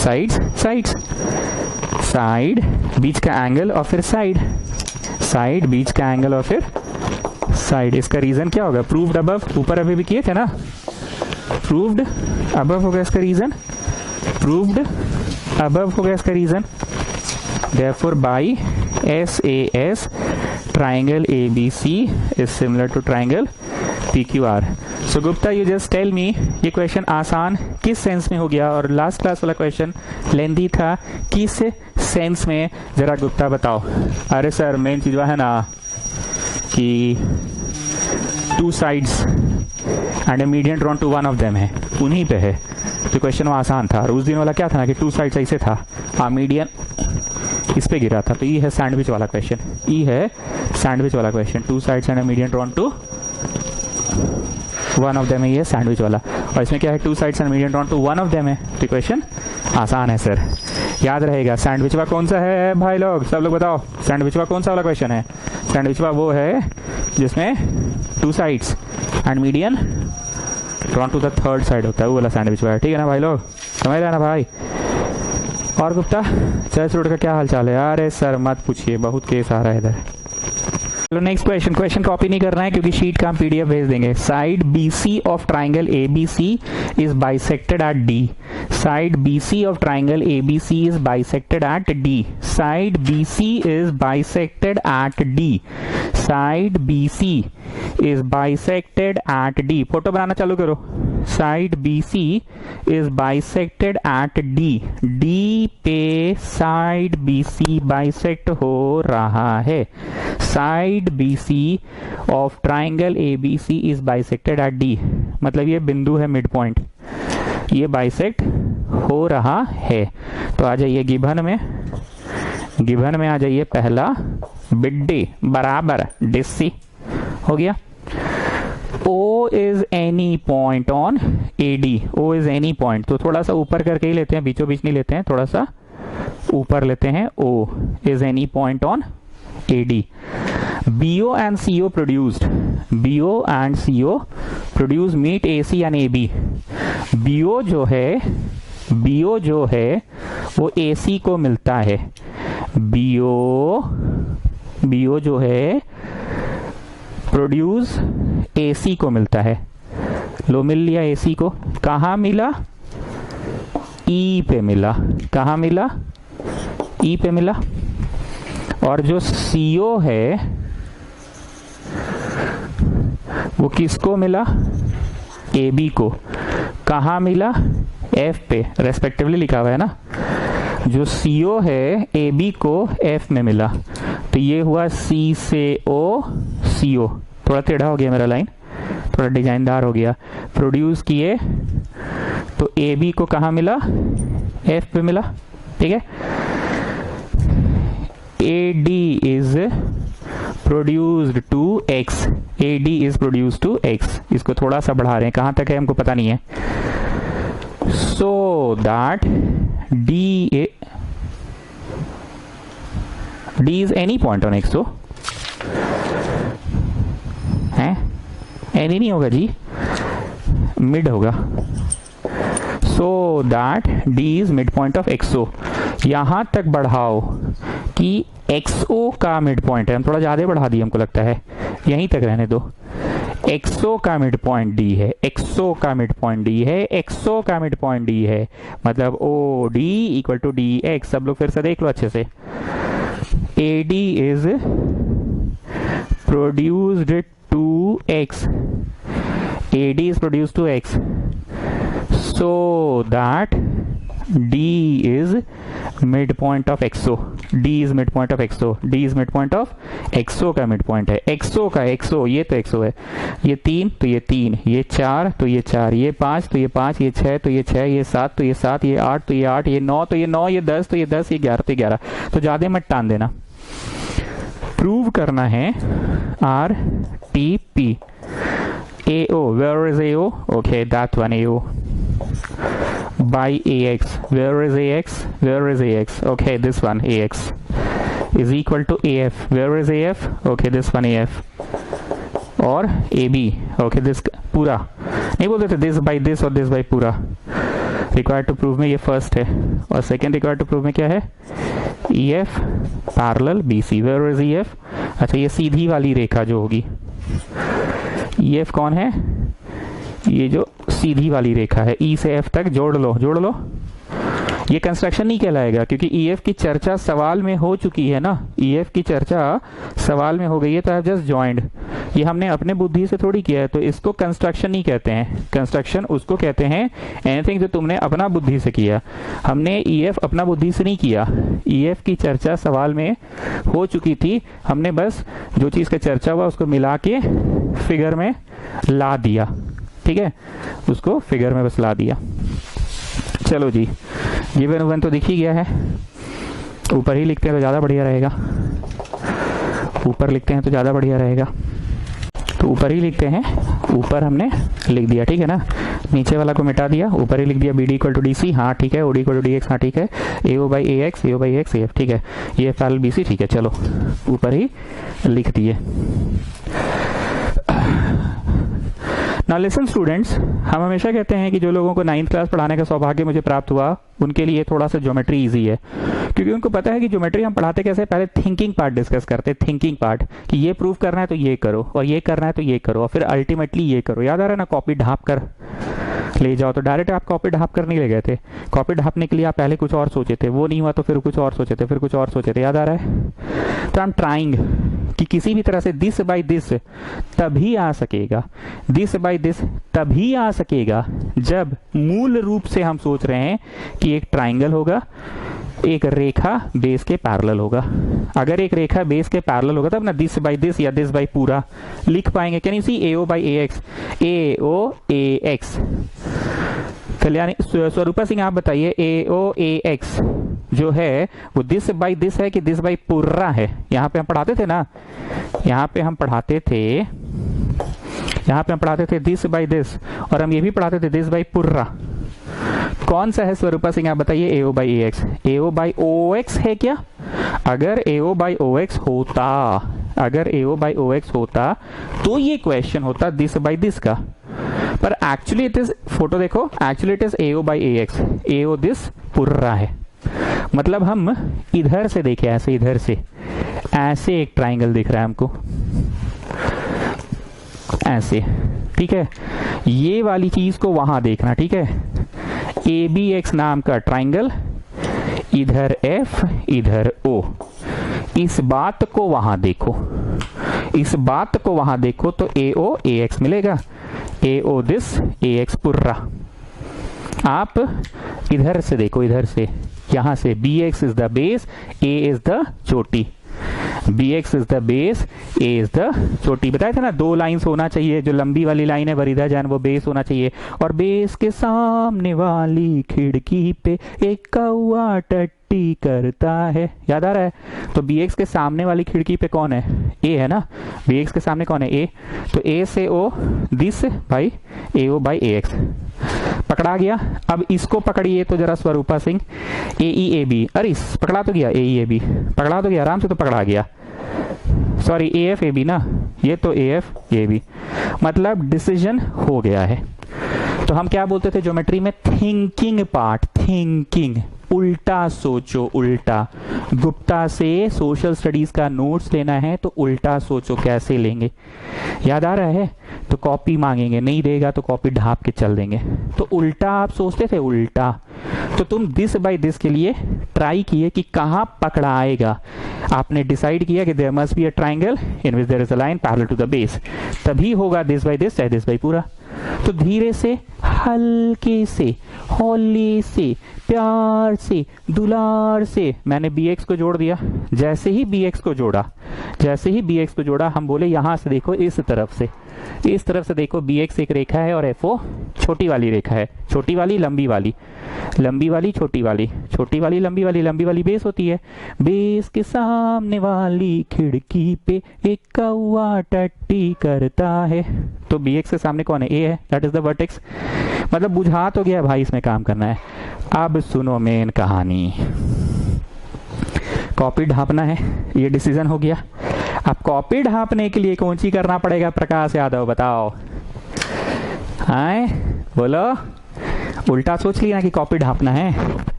साइड्स साइड्स, साइड बीच का एंगल और फिर साइड, साइड बीच का एंगल और फिर साइड। इसका रीजन क्या होगा? प्रूव्ड अबव, ऊपर अभी भी किए थे ना। प्रूव्ड अबव होगा इसका रीजन, प्रूव्ड अबव होगा इसका reason. Therefore by SAS triangle ABC is similar to triangle PQR। So Gupta you just tell me ये क्वेश्चन आसान किस सेंस में हो गया और लास्ट क्लास वाला क्वेश्चन लेंथी था किस सेंस में, जरा गुप्ता बताओ। अरे सर मेन चीज है ना कि two sides and a median drawn to one of them है, उन्हीं पे है, तो क्वेश्चन वो आसान था। और उस दिन वाला क्या था ना कि टू साइड्स ऐसे था, मीडियन इस पे गिरा था, तो ये है सैंडविच वाला क्वेश्चन, ये है सैंडविच वाला question, two sides and a median drawn to one of them है, ये सैंडविच वाला। और इसमें क्या है, two sides and median drawn to one of them है, तो क्वेश्चन आसान है सर, याद रहेगा। सैंडविचवा कौन सा है भाई लोग, सब लोग बताओ, सैंडविचवा कौन सा वाला क्वेश्चन है? सैंडविचवा वो है जिसमें two sides and median drawn to the third side होता है, वो वाला सैंडविचवा है, ठीक है ना भाई लोग, समझ रहे ना भाई। और गुप्ता चर्च रोड का क्या हाल चाल है? अरे सर मत पूछिए, बहुत केस आ रहा है इधर। चलो नेक्स्ट क्वेश्चन, क्वेश्चन कॉपी नहीं करना है क्योंकि शीट का हम PDF भेज देंगे। Side BC of triangle ABC is bisected at D। Side BC of triangle ABC is bisected at D। Side BC is bisected at D। Side BC is bisected at D। Photo बनाना चालू करो। Side BC is bisected at D। D पे साइड BC बाइसेक्ट हो रहा है। Side BC of triangle ABC is bisected at D, मतलब ये बिंदु है मिड पॉइंट, ये बाइसेक्ट हो रहा है। तो आ जाइए गिवन में आ जाइए, पहला बिड्डी बराबर DC हो गया। O is any point on AD। O is any point, तो थोड़ा सा ऊपर करके ही लेते हैं, बीचों बीच नहीं लेते हैं, थोड़ा सा ऊपर लेते हैं। O is any point on AD। BO and CO produced, BO and CO produce meet AC and AB। BO जो है वो AC को मिलता है। BO जो है प्रोड्यूस AC को मिलता है। लो मिल लिया AC को, कहाँ मिला? E पे मिला। कहाँ मिला? E पे मिला। और जो CO है वो किसको मिला? AB को। कहाँ मिला? F पे, रेस्पेक्टिवली लिखा हुआ है ना। जो CO है AB को F में मिला, तो ये हुआ C से O CO। थोड़ा टेढ़ा हो गया मेरा लाइन, थोड़ा डिजाइनदार हो गया। प्रोड्यूस किए तो AB को कहाँ मिला? F पे मिला, ठीक है। AD is produced to X। AD is produced to X। इसको थोड़ा सा बढ़ा रहे हैं, कहाँ तक है हमको पता नहीं है। So that D is any point on X। तो है any नहीं होगा जी, मिड होगा। So that D is mid point of XO। यहां तक बढ़ाओ कि XO का मिड पॉइंट है, हम थोड़ा ज्यादा बढ़ा दिए हमको लगता है, यहीं तक रहने दो। XO का मिड पॉइंट D है, XO का मिड पॉइंट D है, XO का मिड पॉइंट D है, मतलब OD इक्वल टू DX। सब लोग फिर से देख लो अच्छे से। AD is produced to X। AD is produced to X, so that D is midpoint of XO। D is midpoint of XO। D is midpoint of XO का midpoint है। XO का XO, ये तो XO है, ये 3 तो ये 3, ये 4 तो ये 4, ये 5 तो ये 5, ये 6 तो ये 6, ये 7 तो ये 7, ये 8 तो ये 8, ये 9 तो ये 9, ये 10 तो ये 10, ये 11 तो ये 11। तो ज्यादा मत टान देना। प्रूव करना है RTP। AO, where is AO? Okay, that one AO by AX. Where is AX? Where is AX? Okay, this one AX is equal to AF. Where is AF? Okay, this one AF। और AB, okay, this पूरा नहीं बोलते थे, this by this और this by पूरा। रिक्वायर्ड टू प्रूव में ये फर्स्ट है, और सेकेंड रिक्वायर्ड टू प्रूव में क्या है? EF parallel BC। Where is EF? अच्छा, ये सीधी वाली रेखा जो होगी, EF कौन है? ये जो सीधी वाली रेखा है, E से F तक जोड़ लो, जोड़ लो। ये कंस्ट्रक्शन नहीं कहलाएगा क्योंकि ईएफ की चर्चा सवाल में हो चुकी है ना, ईएफ की चर्चा सवाल में हो गई है, तो आई हैव जस्ट जॉइंड। ये हमने अपने बुद्धि से थोड़ी किया है, तो इसको कंस्ट्रक्शन नहीं कहते हैं। कंस्ट्रक्शन उसको कहते हैं एनीथिंग जो तुमने अपना बुद्धि से किया। हमने ईएफ अपना बुद्धि से नहीं किया, ईएफ की चर्चा सवाल में हो चुकी थी, हमने बस जो चीज का चर्चा हुआ उसको मिला के फिगर में ला दिया, ठीक है, उसको फिगर में बस ला दिया। चलो जी, गिवन वन तो दिख ही गया है, ऊपर ही लिखते हैं तो ज़्यादा बढ़िया रहेगा, ऊपर लिखते हैं तो ज़्यादा बढ़िया रहेगा, तो ऊपर ही लिखते हैं, ऊपर हमने लिख दिया, ठीक है ना, नीचे वाला को मिटा दिया, ऊपर ही लिख दिया B D equal to D C, हाँ ठीक है, O D equal to D X, हाँ ठीक है, A O by A X, A O by X, A F, ठीक है, ये पैरेलल बी सी, ठीक है, चलो ऊपर ही लिख दिए। नाउ लिसन स्टूडेंट्स, हम हमेशा कहते हैं कि जो लोगों को 9th क्लास पढ़ाने का सौभाग्य मुझे प्राप्त हुआ उनके लिए थोड़ा सा ज्योमेट्री इजी है, क्योंकि उनको पता है कि ज्योमेट्री हम पढ़ाते कैसे, पहले थिंकिंग पार्ट डिस्कस करते हैं, थिंकिंग पार्ट कि ये प्रूव करना है तो ये करो, और ये करना है तो ये करो, और फिर अल्टीमेटली ये करो। याद आ रहा है ना, कॉपी ढाप कर ले जाओ, तो डायरेक्ट आप कॉपी ढाप कर नहीं ले गए थे, कॉपी ढापने के लिए आप पहले कुछ और सोचे थे, वो नहीं हुआ तो फिर कुछ और सोचे थे, फिर कुछ और सोचे थे, याद आ रहा है। तो आई एम ट्राइंग कि किसी भी तरह से दिस बाय दिस तभी आ सकेगा, दिस बाय दिस तभी आ सकेगा जब मूल रूप से हम सोच रहे हैं कि एक ट्राइंगल होगा, एक रेखा बेस के पैरेलल होगा। अगर एक रेखा बेस के पैरेलल होगा तब ना दिस बाय दिस या दिस बाय पूरा लिख पाएंगे। Can you see A O by A X, A O A X. Kalyani Swarupa Singh आप बताइए, ए ओ ए एक्स जो है वो दिस बाई दिस है कि दिस बाई पूरा है? यहाँ पे हम पढ़ाते थे ना, यहाँ पे हम पढ़ाते थे दिस बाई दिस, और हम ये भी पढ़ाते थे दिस बाई पूरा। कौन सा है स्वरूपा सिंह आप बताइए? A O by A X. A O by O X है क्या? अगर ए ओ बाई ओ एक्स होता, अगर ए ओ बाई ओ एक्स होता तो ये क्वेश्चन होता दिस बाई दिस का, पर एक्चुअली इट इज, फोटो देखो, actually it is A O by A X, A O this पूरा है। मतलब हम इधर से देखे, ऐसे इधर से ऐसे एक ट्राइंगल दिख रहा है हमको, ऐसे, ठीक है। ये वाली चीज को वहां देखना, ठीक है। ए बी एक्स नाम का ट्राइंगल, इधर एफ इधर ओ, इस बात को वहां देखो, इस बात को वहां देखो तो ए ओ ए एक्स मिलेगा, ए ओ दिस ए एक्स पूरा। आप इधर से देखो, इधर से, यहां से B X is the base, A is the चोटी, B X is the base, A is the चोटी। बताया था ना, दो लाइंस होना चाहिए, जो लंबी वाली लाइन है वरिधा जैन वो बेस होना चाहिए, और बेस के सामने वाली खिड़की पे एक कौआ टट्टी करता है। याद आ रहा है? तो बी एक्स के सामने वाली खिड़की पे कौन है? ए है ना। बी एक्स के सामने कौन है? ए। तो ए से O this by A O by A X पकड़ा गया। अब इसको पकड़िए तो जरा स्वरूपा सिंह, ए ई ए बी, अरे पकड़ा तो गया, ए ई ए बी पकड़ा तो गया, आराम से तो पकड़ा गया, sorry A F A B ना, ये तो ए एफ ए बी, मतलब डिसीजन हो गया है। तो हम क्या बोलते थे ज्योमेट्री में? थिंकिंग पार्ट, थिंकिंग, उल्टा सोचो, उल्टा। गुप्ता से सोशल स्टडीज का नोट्स लेना है तो उल्टा सोचो, कैसे लेंगे? याद आ रहा है? तो कॉपी मांगेंगे, नहीं देगा तो कॉपी ढाप के चल देंगे। तो उल्टा आप सोचते थे, उल्टा। तो तुम दिस बाय दिस के लिए ट्राई किए कि कहां पकड़ा आएगा। आपने डिसाइड किया कि there must be a triangle in which there is a line parallel to the base, तभी होगा दिस बाय दिस चाहे दिस बाय पूरा। तो धीरे से, हल्के से, हौले से, प्यार से, दुलार से मैंने बी एक्स को जोड़ दिया। जैसे ही बी एक्स को जोड़ा, जैसे ही बी एक्स को जोड़ा, हम बोले यहां से देखो, इस तरफ से, इस तरफ से देखो, बी एक्स एक रेखा है और एफ ओ छोटी वाली रेखा है, छोटी वाली लंबी वाली, लंबी वाली छोटी वाली, छोटी वाली लंबी वाली, लंबी वाली बेस होती है। बेस के सामने वाली खिड़की पे एक कौआ टट्टी करता है। तो बी एक्स के सामने कौन है? ए है, दैट इज द वर्टेक्स। मतलब बुझा तो गया भाई, इसमें काम करना है। अब सुनो मेन कहानी, कॉपी ढापना है, ये डिसीजन हो गया। अब कॉपी ढापने के लिए कौन सी करना पड़ेगा? प्रकाश यादव बताओ, आए बोलो। उल्टा सोच लिया ना कि कॉपी ढापना है।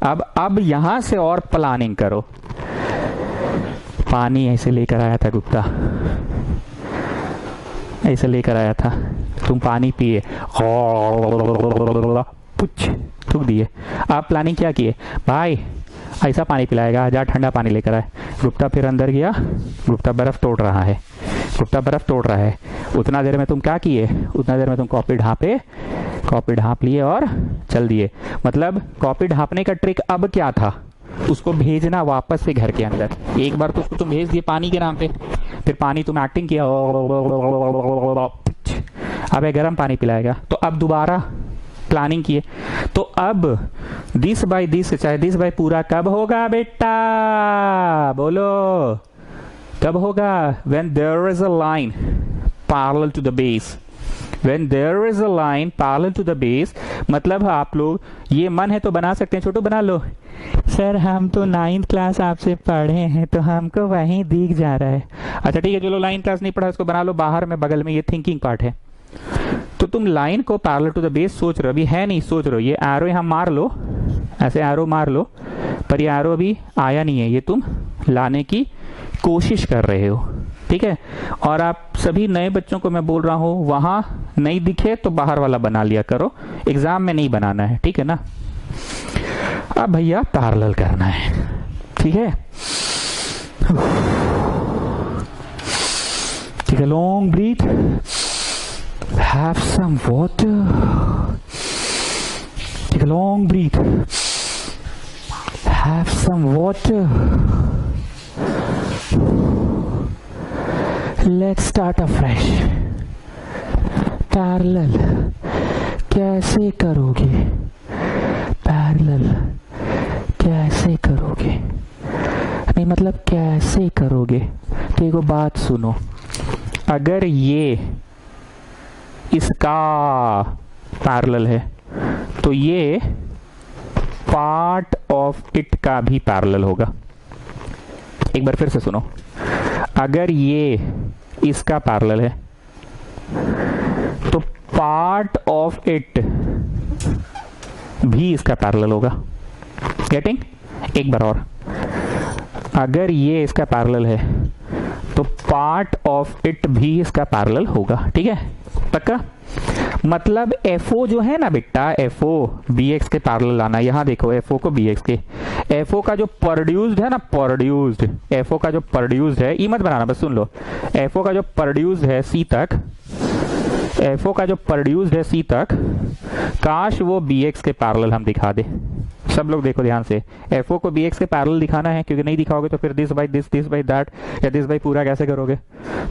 अब यहां से और प्लानिंग करो। पानी ऐसे लेकर आया था गुप्ता, ऐसे लेकर आया था, तुम पानी पिए, पुछ थूक दिए। आप प्लानिंग क्या किए, भाई ऐसा पानी पिलाएगा, जा ठंडा पानी लेकर आए। गुप्ता फिर अंदर गया, गुप्ता बर्फ तोड़ रहा है, गुप्ता बर्फ तोड़ रहा है। उतना देर में तुम क्या किए, उतना देर में तुम कॉपी ढांपे, कॉपी ढांप लिए और चल दिए। मतलब कॉपी ढांपने का ट्रिक अब क्या था, उसको भेजना वापस से घर के अंदर। एक बार तो उसको तुम भेज दिए पानी के नाम पे, फिर पानी तुम एक्टिंग किया, अब गर्म पानी पिलाएगा, तो अब दोबारा प्लानिंग किए। तो अब दिस बाय दिस, चाहे दिस बाय पूरा कब होगा बेटा, बोलो कब होगा, when there is a line parallel to the base, when there is a line parallel to the base, मतलब आप लोग ये मन है तो बना सकते हैं, छोटू बना लो। सर हम तो 9th क्लास आपसे पढ़े हैं तो हमको वहीं दिख जा रहा है। अच्छा ठीक है, चलो 9th क्लास नहीं पढ़ा, इसको बना लो बाहर में बगल में, ये थिंकिंग पार्ट है। तो तुम लाइन को पैरेलल टू द बेस सोच रहे हो, अभी है नहीं सोच रहे हो, ये एरो यहाँ मार लो, ऐसे एरो मार लो, पर ये एरो अभी आया नहीं है, ये तुम लाने की कोशिश कर रहे हो, ठीक है। और आप सभी नए बच्चों को मैं बोल रहा हूँ, वहां नहीं दिखे तो बाहर वाला बना लिया करो, एग्जाम में नहीं बनाना है, ठीक है ना। अब भैया पैरेलल करना है, ठीक है। ठीक है, long breath, have some water, take a long breath, have some water, let's start afresh। Parallel कैसे करोगे, पैरेलल कैसे करोगे, नहीं मतलब कैसे करोगे। तो एक बात सुनो, अगर ये इसका पैरेलल है तो ये पार्ट ऑफ इट का भी पैरेलल होगा। एक बार फिर से सुनो, अगर ये इसका पैरेलल है तो पार्ट ऑफ इट भी इसका पैरेलल होगा। गेटिंग? एक बार और, अगर ये इसका पैरेलल है तो पार्ट ऑफ इट भी इसका पैरेलल होगा, ठीक है, पक्का। मतलब FO जो है ना बेटा, FO BX के पैरेलल आना। यहां देखो FO को BX के, FO का जो प्रोड्यूस्ड है ना, प्रोड्यूस्ड FO का जो प्रोड्यूस्ड है, ई मत बनाना बस सुन लो, FO का जो प्रोड्यूस्ड है C तक, FO का जो प्रोड्यूस्ड है C तक, काश वो BX के पैरेलल हम दिखा दे। सब लोग देखो ध्यान से, FO को BX के पैरेलल दिखाना है, क्योंकि नहीं दिखाओगे तो फिर this by this, this by that, या दिस बाय पूरा कैसे करोगे।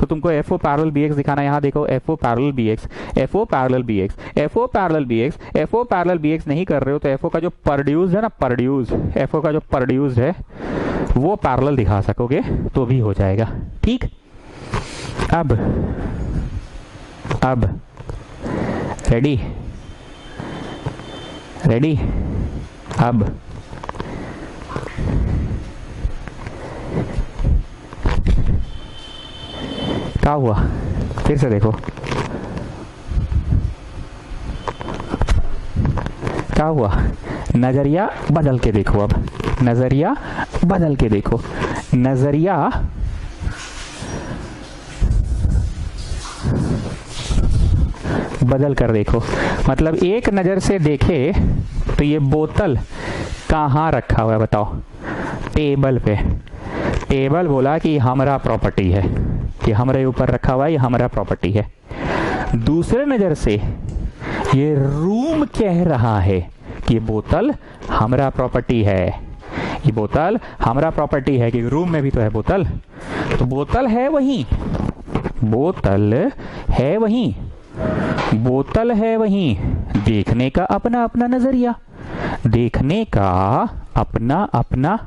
तो तुमको FO पैरेलल BX दिखाना है। यहाँ देखो FO parallel BX, FO parallel BX, FO parallel BX, FO parallel BX नहीं कर रहे हो तो FO का जो प्रोड्यूस्ड है ना, प्रोड्यूस्ड FO का जो प्रोड्यूस्ड है वो पैरेलल दिखा सकोगे तो भी हो जाएगा, ठीक। अब रेडी, रेडी। अब क्या हुआ, फिर से देखो क्या हुआ, नजरिया बदल के देखो। अब नजरिया बदल के देखो, नजरिया बदल कर देखो। मतलब एक नजर से देखे तो ये बोतल कहाँ रखा हुआ है बताओ, टेबल पे। टेबल बोला कि हमारा प्रॉपर्टी है, कि हमारे ऊपर रखा हुआ है, ये हमारा प्रॉपर्टी है। दूसरे नजर से ये रूम कह रहा है कि बोतल हमारा प्रॉपर्टी है, ये बोतल हमारा प्रॉपर्टी है, कि रूम में भी तो है बोतल। तो बोतल है वहीं, बोतल है वहीं, बोतल है वहीं। देखने का अपना अपना नजरिया, देखने का अपना अपना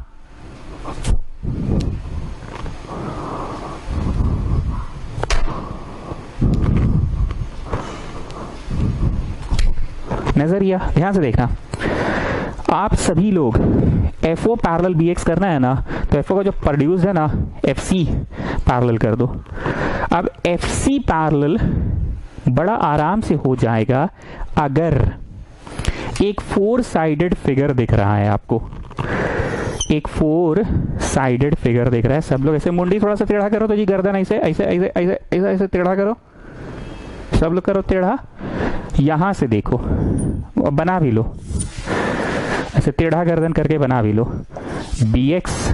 नजरिया। ध्यान से देखना, आप सभी लोग FO पैरेलल BX करना है ना, तो FO का जो प्रोड्यूस है ना FC पैरेलल कर दो। अब FC पैरेलल बड़ा आराम से हो जाएगा अगर एक 4 साइडेड फिगर दिख रहा है आपको, एक 4 साइडेड फिगर दिख रहा है। सब लोग ऐसे मुंडी थोड़ा सा टेढ़ा करो तो जी, गर्दन ऐसे ऐसे ऐसे ऐसे ऐसे ऐसे टेढ़ा करो, सब लोग करो टेढ़ा। यहां से देखो, बना भी लो, ऐसे टेढ़ा गर्दन करके बना भी लो। BX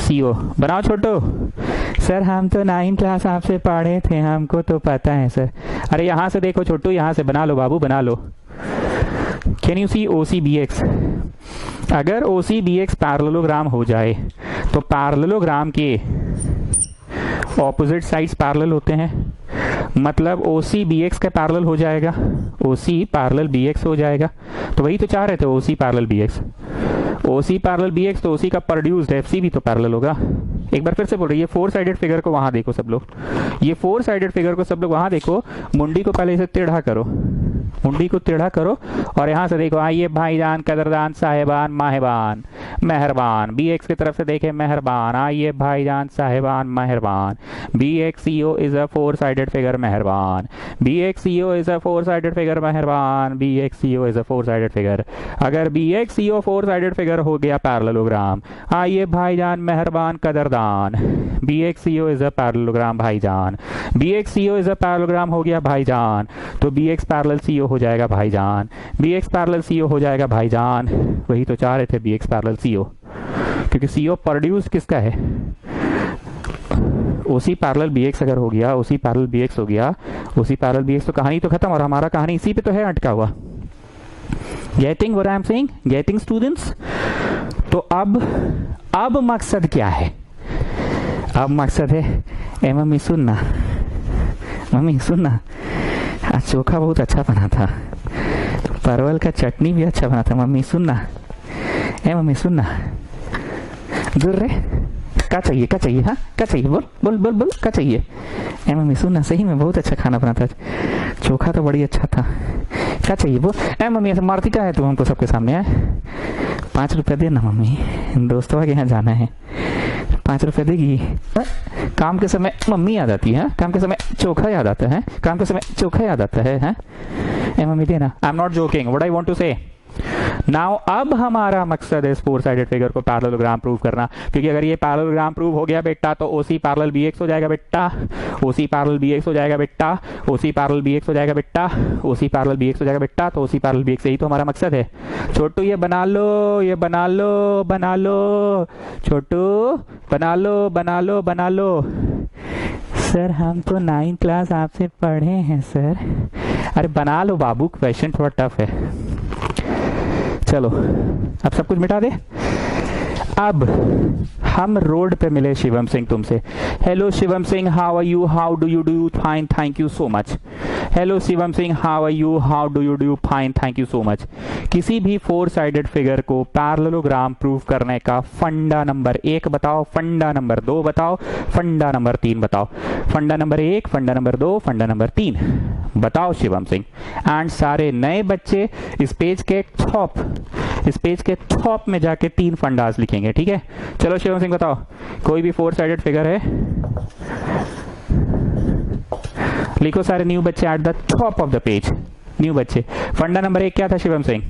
CO बनाओ छोटो। सर हम तो 9 क्लास आपसे पढ़े थे, हमको तो पता है सर। अरे यहाँ से देखो छोटू, यहाँ से बना लो बाबू, बना लो। Can you see OCBX? अगर OCBX पैरेललोग्राम हो जाए तो पैरेललोग्राम के ऑपोजिट साइड्स पैरेलल होते हैं, मतलब OCBX का पैरेलल हो जाएगा, OC पैरेलल BX हो जाएगा। तो वही तो चाह रहे थे, OC parallel BX। OC parallel BX तो OC का प्रोड्यूस्ड FC भी तो पैरेलल होगा। एक बार फिर से बोल रही है, 4 साइडेड फिगर को वहां देखो सब लोग, ये 4 साइडेड फिगर को सब लोग वहां देखो। मुंडी को पहले इसे टेढ़ा करो, मुंडी को टेढ़ा करो और यहाँ से देखो, आइए भाईजान, कदरदान, साहेबान, माहेबान, मेहरबान। BX की तरफ से देखे मेहरबान, आइए भाईजान, साहेबान, मेहरबान। BXCO is a 4 sided figure, मेहरबान। BXCO is a 4 sided figure, मेहरबान। BXCO is a 4 sided figure. अगर BXCO 4 साइडेड फिगर हो गया पैरेललोग्राम, आइए भाईजान, मेहरबान, कदरदान। BXCO इज अ पैरेललोग्राम भाईजान। BXCO इज अ पैरेललोग्राम हो गया भाईजान, तो BX पैरेलल CO हो जाएगा भाईजान। BX पैरेलल CO हो जाएगा भाईजान। वही तो चाह रहे थे, BX पैरेलल CO, क्योंकि CO प्रोड्यूस किसका है? OC पैरेलल BX अगर हो गया, OC पैरेलल BX हो गया, OC पैरेलल BX, तो कहानी तो खत्म, और हमारा कहानी इसी पे तो है अटका हुआ। Getting what I am saying? Getting students? तो अब मकसद क्या है? अब मकसद है, ए मम्मी सुनना, मम्मी सुनना, आज चोखा बहुत अच्छा बना था, परवल का चटनी भी अच्छा बना था, मम्मी सुनना, ए मम्मी सुनना। दूर रे, क्या चाहिए, क्या चाहिए? हाँ क्या चाहिए? बोल बोल बोल बोल, क्या चाहिए? ए मम्मी सुनना, सही में बहुत अच्छा खाना बना था, चोखा तो बड़ी अच्छा था, क्या चाहिए बोल? ए मम्मी ऐसे मारती क्या है तू हमको सबके सामने? है 5 रुपया दे ना मम्मी, दोस्तों के यहाँ जाना है, 5 रुपया देगी? काम के समय मम्मी याद आती है, काम के समय चोखा याद आता है, काम के समय चोखा याद आता है? ए मम्मी देना। I am not joking, what I want to say now. अब हमारा मकसद है इस 4 साइडेड फिगर को पैरेललोग्राम प्रूव करना, क्योंकि अगर ये पैरेललोग्राम प्रूव हो गया बेटा तो OC पैरेलल BX हो जाएगा बेटा, OC पैरेलल BX हो जाएगा बेटा, OC पैरेलल BX हो जाएगा बेटा, OC पैरेलल BX हो जाएगा बेटा, तो OC पैरेलल BX, यही तो हमारा मकसद है। छोटू ये बना लो, ये बना लो, बना लो छोटू, बना लो, बना लो, बना लो। सर हम तो 9 क्लास आपसे पढ़े हैं सर। अरे बना लो बाबू, क्वेश्चन थोड़ा टफ है। चलो अब सब कुछ मिटा दे। अब हम रोड पे मिले शिवम सिंह तुमसे। Hello Shivam Singh, how are you, how do you fine, thank you so much. Hello Shivam Singh, how are you, how do you fine, thank you so much. किसी भी 4 साइडेड फिगर को पैरेललोग्राम प्रूव करने का फंडा नंबर 1 बताओ, फंडा नंबर 2 बताओ, फंडा नंबर 3 बताओ। फंडा नंबर 1, फंडा नंबर 2, फंडा नंबर 3 बताओ शिवम सिंह। एंड सारे नए बच्चे इस पेज के टॉप में जाके 3 फंडास लिखेंगे, ठीक है? चलो शिवम सिंह बताओ, कोई भी 4 साइडेड फिगर है लिखो सारे न्यू बच्चे eight the top of the page, new बच्चे। फंडा नंबर 1 क्या था शिवम सिंह?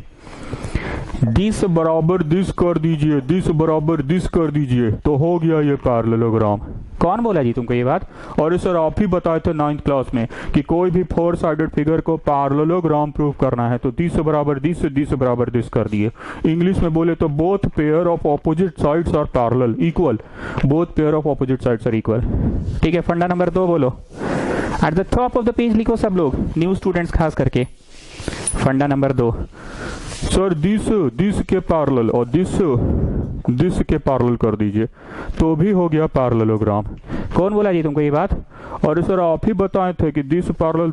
दिस बराबर दिस कर दीजिए, दिस बराबर दिस कर दीजिए, तो हो गया ये पैरेललोग्राम। कौन बोला जी तुमको ये बात? और सर आप ही बताए थे 9th क्लास में कि कोई भी 4 साइडेड फिगर को पैरेललोग्राम प्रूव करना है तो दिस बराबर दिस बराबर दिस कर दिए। इंग्लिश में बोले तो both pair of opposite sides are parallel, equal, both pair of opposite sides are equal, ठीक है? फंडा नंबर 2 बोलो, at the top of the page लिखो सब लोग, न्यू स्टूडेंट्स खास करके। फंडा नंबर 2, सर दिस के पैरेलल और दिस के पैरेलल कर दीजिए तो भी हो गया पैरेललोग्राम। कौन बोला जी तुमको ये बात? और सर आप ही बताए थे कि दिस पैरेलल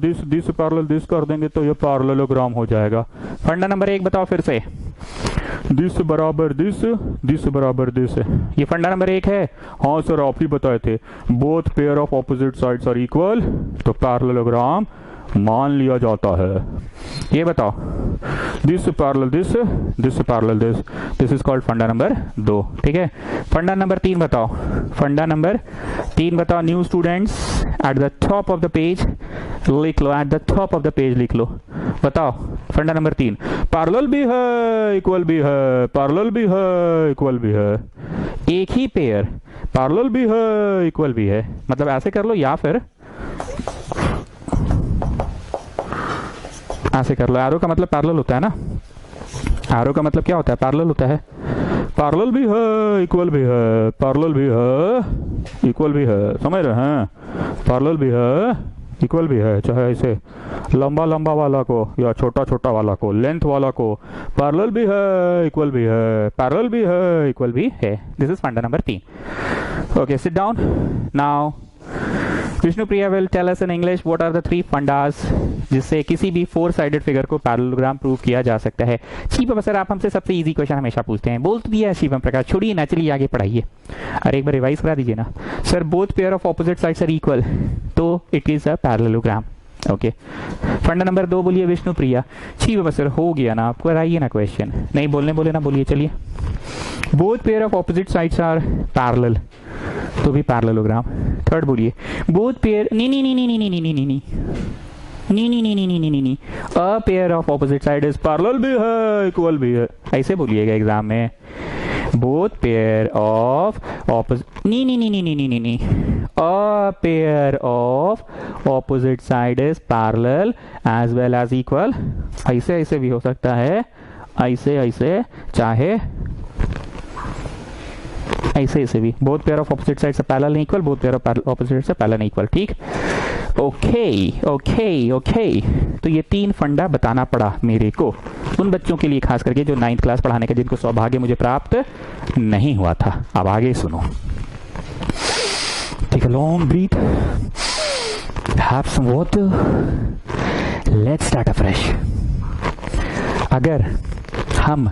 दिस कर देंगे तो ये पैरेललोग्राम हो जाएगा। फंडा नंबर 1 बताओ फिर से, दिस बराबर दिस बराबर दिस, ये फंडा नंबर 1 है। हाँ सर आप ही बताए थे, both pair of opposite sides are equal, तो पैरेललोग्राम मान लिया जाता है। ये बताओ, this parallel this is called फंडा नंबर 2, ठीक है? फंडा नंबर 3 बताओ, फंडा नंबर 3 बताओ new students, at the top of the page लिख लो, at the top of the page लिख लो, बताओ फंडा नंबर 3। पैरेलल भी है, इक्वल भी है, पैरेलल भी है, इक्वल भी है, एक ही पेयर पैरेलल भी है, इक्वल भी है, मतलब ऐसे कर लो, या फिर ऐसे कर लो। एरो का मतलब पैरेलल होता है ना, एरो का मतलब क्या होता है, पैरेलल होता है। पैरेलल भी है, इक्वल भी है, पैरेलल भी है, इक्वल भी है, समझ रहे हैं? पैरेलल भी है, इक्वल भी है, चाहे ऐसे लंबा लंबा वाला को या छोटा छोटा वाला को, लेंथ वाला को, पैरेलल भी है, इक्वल भी है, पैरेलल भी है, इक्वल भी है। दिस इज फंडा number 3। Okay, sit down now. Vishnupriya will tell us in English what are the 3 fundas जिससे किसी भी 4 साइडेड फिगर को पैरेललोग्राम प्रूव किया जा सकता है। शिवम सर, आप हमसे सबसे इजी क्वेश्चन हमेशा पूछते हैं, बोल तो दिया है शिवम प्रकाश, छोड़िए ना, चलिए आगे पढ़ाइए। अरे एक बार रिवाइज करा दीजिए ना। Sir both pair of opposite sides are equal, तो it is a parallelogram. Okay, funda number 2 बोलिए विष्णुप्रिया। शिवम सर हो गया ना, आपको कराइए ना क्वेश्चन, नहीं बोलने बोले ना, बोलिए चलिए। Both pair of opposite sides are parallel, तो भी पैरेललोग्राम। थर्ड बोलिए, बोथ पेयर, नी नी नी नी नी नी नी नी नी नी नी नी नी नी नी नी नी a pair of opposite side is parallel भी है, इक्वल भी है, ऐसे बोलिएगा एग्जाम में। बोथ पेयर ऑफ ऑपोजिट, नी नी नी नी नी नी नी नी a pair of opposite side is parallel as well as equal, ऐसे ऐसे भी हो सकता है, ऐसे ऐसे, चाहे ऐसे ऐसे भी। Both pair of opposite side से पैरेलल नहीं equal, both pair of opposite से पैरेलल नहीं इक्वल, ठीक। ओके ओके ओके, तो ये 3 फंडा बताना पड़ा मेरे को, उन बच्चों के लिए खास करके जो 9th क्लास पढ़ाने का जिनको सौभाग्य मुझे प्राप्त नहीं हुआ था। अब आगे सुनो, take a long breath, have some water, let's start afresh. अगर हम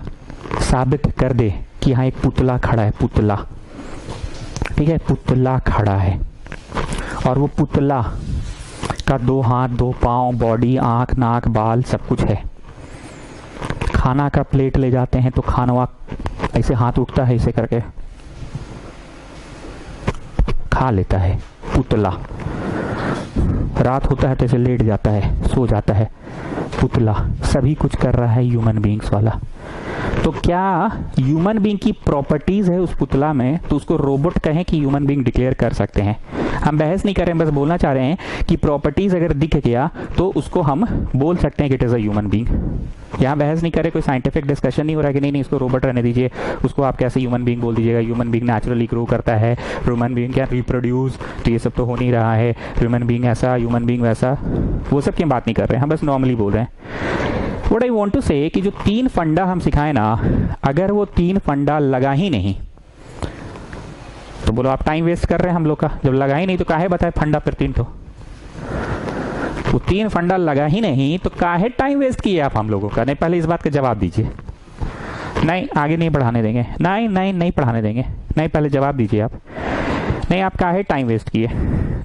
साबित कर दे कि यहाँ एक पुतला खड़ा है, पुतला, ठीक है, पुतला खड़ा है, और वो पुतला का 2 हाथ 2 पांव, बॉडी, आंख, नाक, बाल सब कुछ है। खाना का प्लेट ले जाते हैं तो खाना ऐसे हाथ उठता है, ऐसे करके खा लेता है पुतला। रात होता है तो ऐसे लेट जाता है, सो जाता है पुतला। सभी कुछ कर रहा है ह्यूमन बीइंग्स वाला। तो क्या ह्यूमन बीइंग की प्रॉपर्टीज है उस पुतला में, तो उसको रोबोट कहें कि ह्यूमन बीइंग डिक्लेयर कर सकते हैं। हम बहस नहीं कर रहे हैं, बस बोलना चाह रहे हैं कि प्रॉपर्टीज अगर दिख गया तो उसको हम बोल सकते हैं कि it is a human being. यहाँ बहस नहीं कर रहे, कोई साइंटिफिक डिस्कशन नहीं हो रहा है कि नहीं नहीं इसको रोबोट रहने दीजिए, उसको आप कैसे ह्यूमन बीइंग बोल दीजिएगा। ह्यूमन बीइंग नेचुरली ग्रो करता है, ह्यूमन बीइंग क्या रिप्रोड्यूस, तो ये सब तो हो नहीं रहा है। ह्यूमन बीइंग ऐसा, ह्यूमन बीइंग वैसा, वो सब की बात नहीं कर रहे हैं, हम बस नॉर्मली बोल रहे हैं। What I want to say कि जो 3 फंडा हम सिखाए ना, अगर वो 3 फंडा लगा ही नहीं तो बोलो आप टाइम वेस्ट कर रहे हैं हम लोग का। जब लगा ही नहीं तो काहे बताए फंडा फिर 3, तो वो 3 फंडा लगा ही नहीं तो काहे टाइम वेस्ट किए आप हम लोगों का। नहीं, पहले इस बात का जवाब दीजिए। नहीं, आगे नहीं पढ़ाने देंगे, नहीं नहीं नहीं पढ़ाने देंगे, नहीं, पहले जवाब दीजिए आप। नहीं, आप काहे टाइम वेस्ट किए।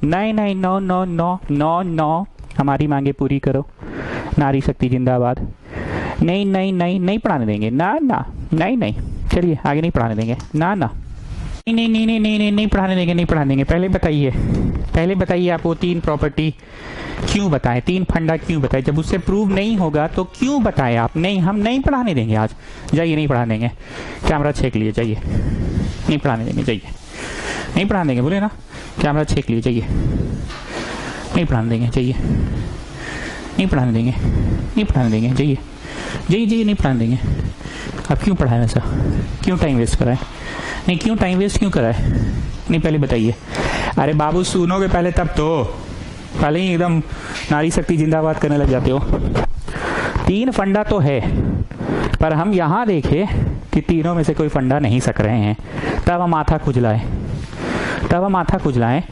नहीं नहीं, no no no no no, हमारी मांगे पूरी करो, नारी शक्ति जिंदाबाद। नहीं नहीं नहीं नहीं पढ़ाने देंगे, ना ना, नहीं नहीं, चलिए आगे नहीं पढ़ाने देंगे, ना ना, नहीं नहीं नहीं नहीं नहीं नहीं पढ़ाने देंगे, नहीं पढ़ाने देंगे। पहले बताइए, पहले बताइए आप वो 3 प्रॉपर्टी क्यों बताएं, 3 फंडा क्यों बताए। जब उससे प्रूव नहीं होगा तो क्यों बताए आप। नहीं, हम नहीं पढ़ाने देंगे आज, जाइए, नहीं पढ़ाने देंगे। कैमरा छेक लिए, जाइए, नहीं पढ़ाने देंगे, जाइए, नहीं पढ़ाने देंगे, बोले ना, कैमरा छेक लिए, जाइए, नहीं पढ़ाने देंगे, जाइए, नहीं पढ़ाने देंगे, नहीं पढ़ाने देंगे, जाइए जाइए जाइए, नहीं पढ़ाने देंगे। आप क्यों पढ़ाए वैसा, क्यों टाइम वेस्ट कराए। नहीं, क्यों टाइम वेस्ट क्यों कराए, नहीं पहले बताइए। अरे बाबू सुनोगे पहले तब तो, पहले ही एकदम नारी शक्ति जिंदाबाद करने लग जाते हो। 3 फंडा तो है, पर हम यहाँ देखे कि तीनों में से कोई फंडा नहीं सक रहे हैं, तब हम माथा खुजलाए, तब हम माथा खुजलाएं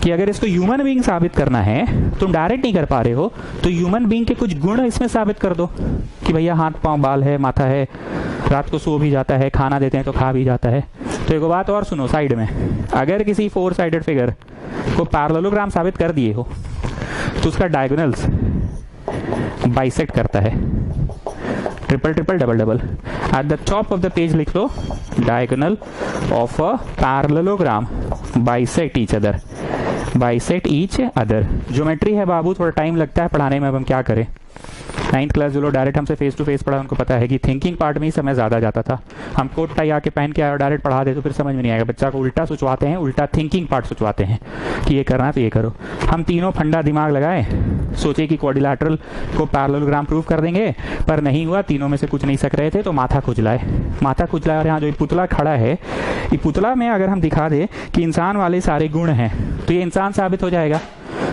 कि अगर इसको ह्यूमन बीइंग साबित करना है, तुम डायरेक्ट नहीं कर पा रहे हो, तो ह्यूमन बीइंग के कुछ गुण इसमें साबित कर दो कि भैया हाथ पांव बाल है, माथा है, रात को सो भी जाता है, खाना देते हैं तो खा भी जाता है। तो एक बात और सुनो साइड में, अगर किसी 4 साइडेड फिगर को पैरेललोग्राम साबित कर दिए हो तो उसका डायगोनल्स बाइसेक्ट करता है, triple triple double double. At the top of the page लिख लो, diagonal of a parallelogram bisect each other, bisect each other. Geometry है बाबू, थोड़ा टाइम लगता है पढ़ाने में, अब हम क्या करें। 9th क्लास जो लोग डायरेक्ट हमसे फेस टू फेस पढ़ा उनको पता है कि थिंकिंग पार्ट में ही समय ज़्यादा जाता था। हम कोट टाई आके पहन के आए और डायरेक्ट पढ़ा दे तो फिर समझ में नहीं आएगा। बच्चा को उल्टा सोचवाते हैं, उल्टा थिंकिंग पार्ट सोचवाते हैं कि ये करना है तो ये करो। हम तीनों फंडा दिमाग लगाए, सोचे कि क्वाड्रिलैटरल को पैरेललोग्राम प्रूव कर देंगे, पर नहीं हुआ। तीनों में से कुछ नहीं सक रहे थे तो माथा खुजलाए। और यहाँ जो पुतला खड़ा है, ये पुतला में अगर हम दिखा दे कि इंसान वाले सारे गुण हैं तो ये इंसान साबित हो जाएगा।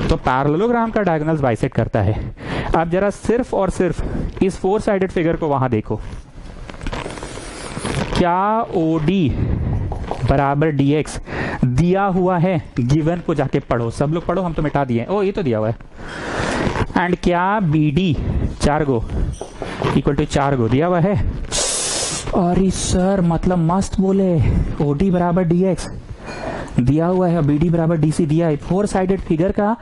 तो पैरेललोग्राम का डायगोनल्स बाइसेक्ट करता है। अब जरा सिर्फ और सिर्फ इस 4 साइडेड फिगर को वहां देखो। क्या OD बराबर DX दिया हुआ है? गिवन को जाके पढ़ो, सब लोग पढ़ो, हम तो मिटा दिए। ओ ये तो दिया हुआ है। एंड क्या BD 4 गो इक्वल टू 4 गो दिया हुआ है? अरे सर मतलब मस्त बोले, OD बराबर DX दिया हुआ है, BD बराबर DC दिया है। 4 साइडेड फिगर का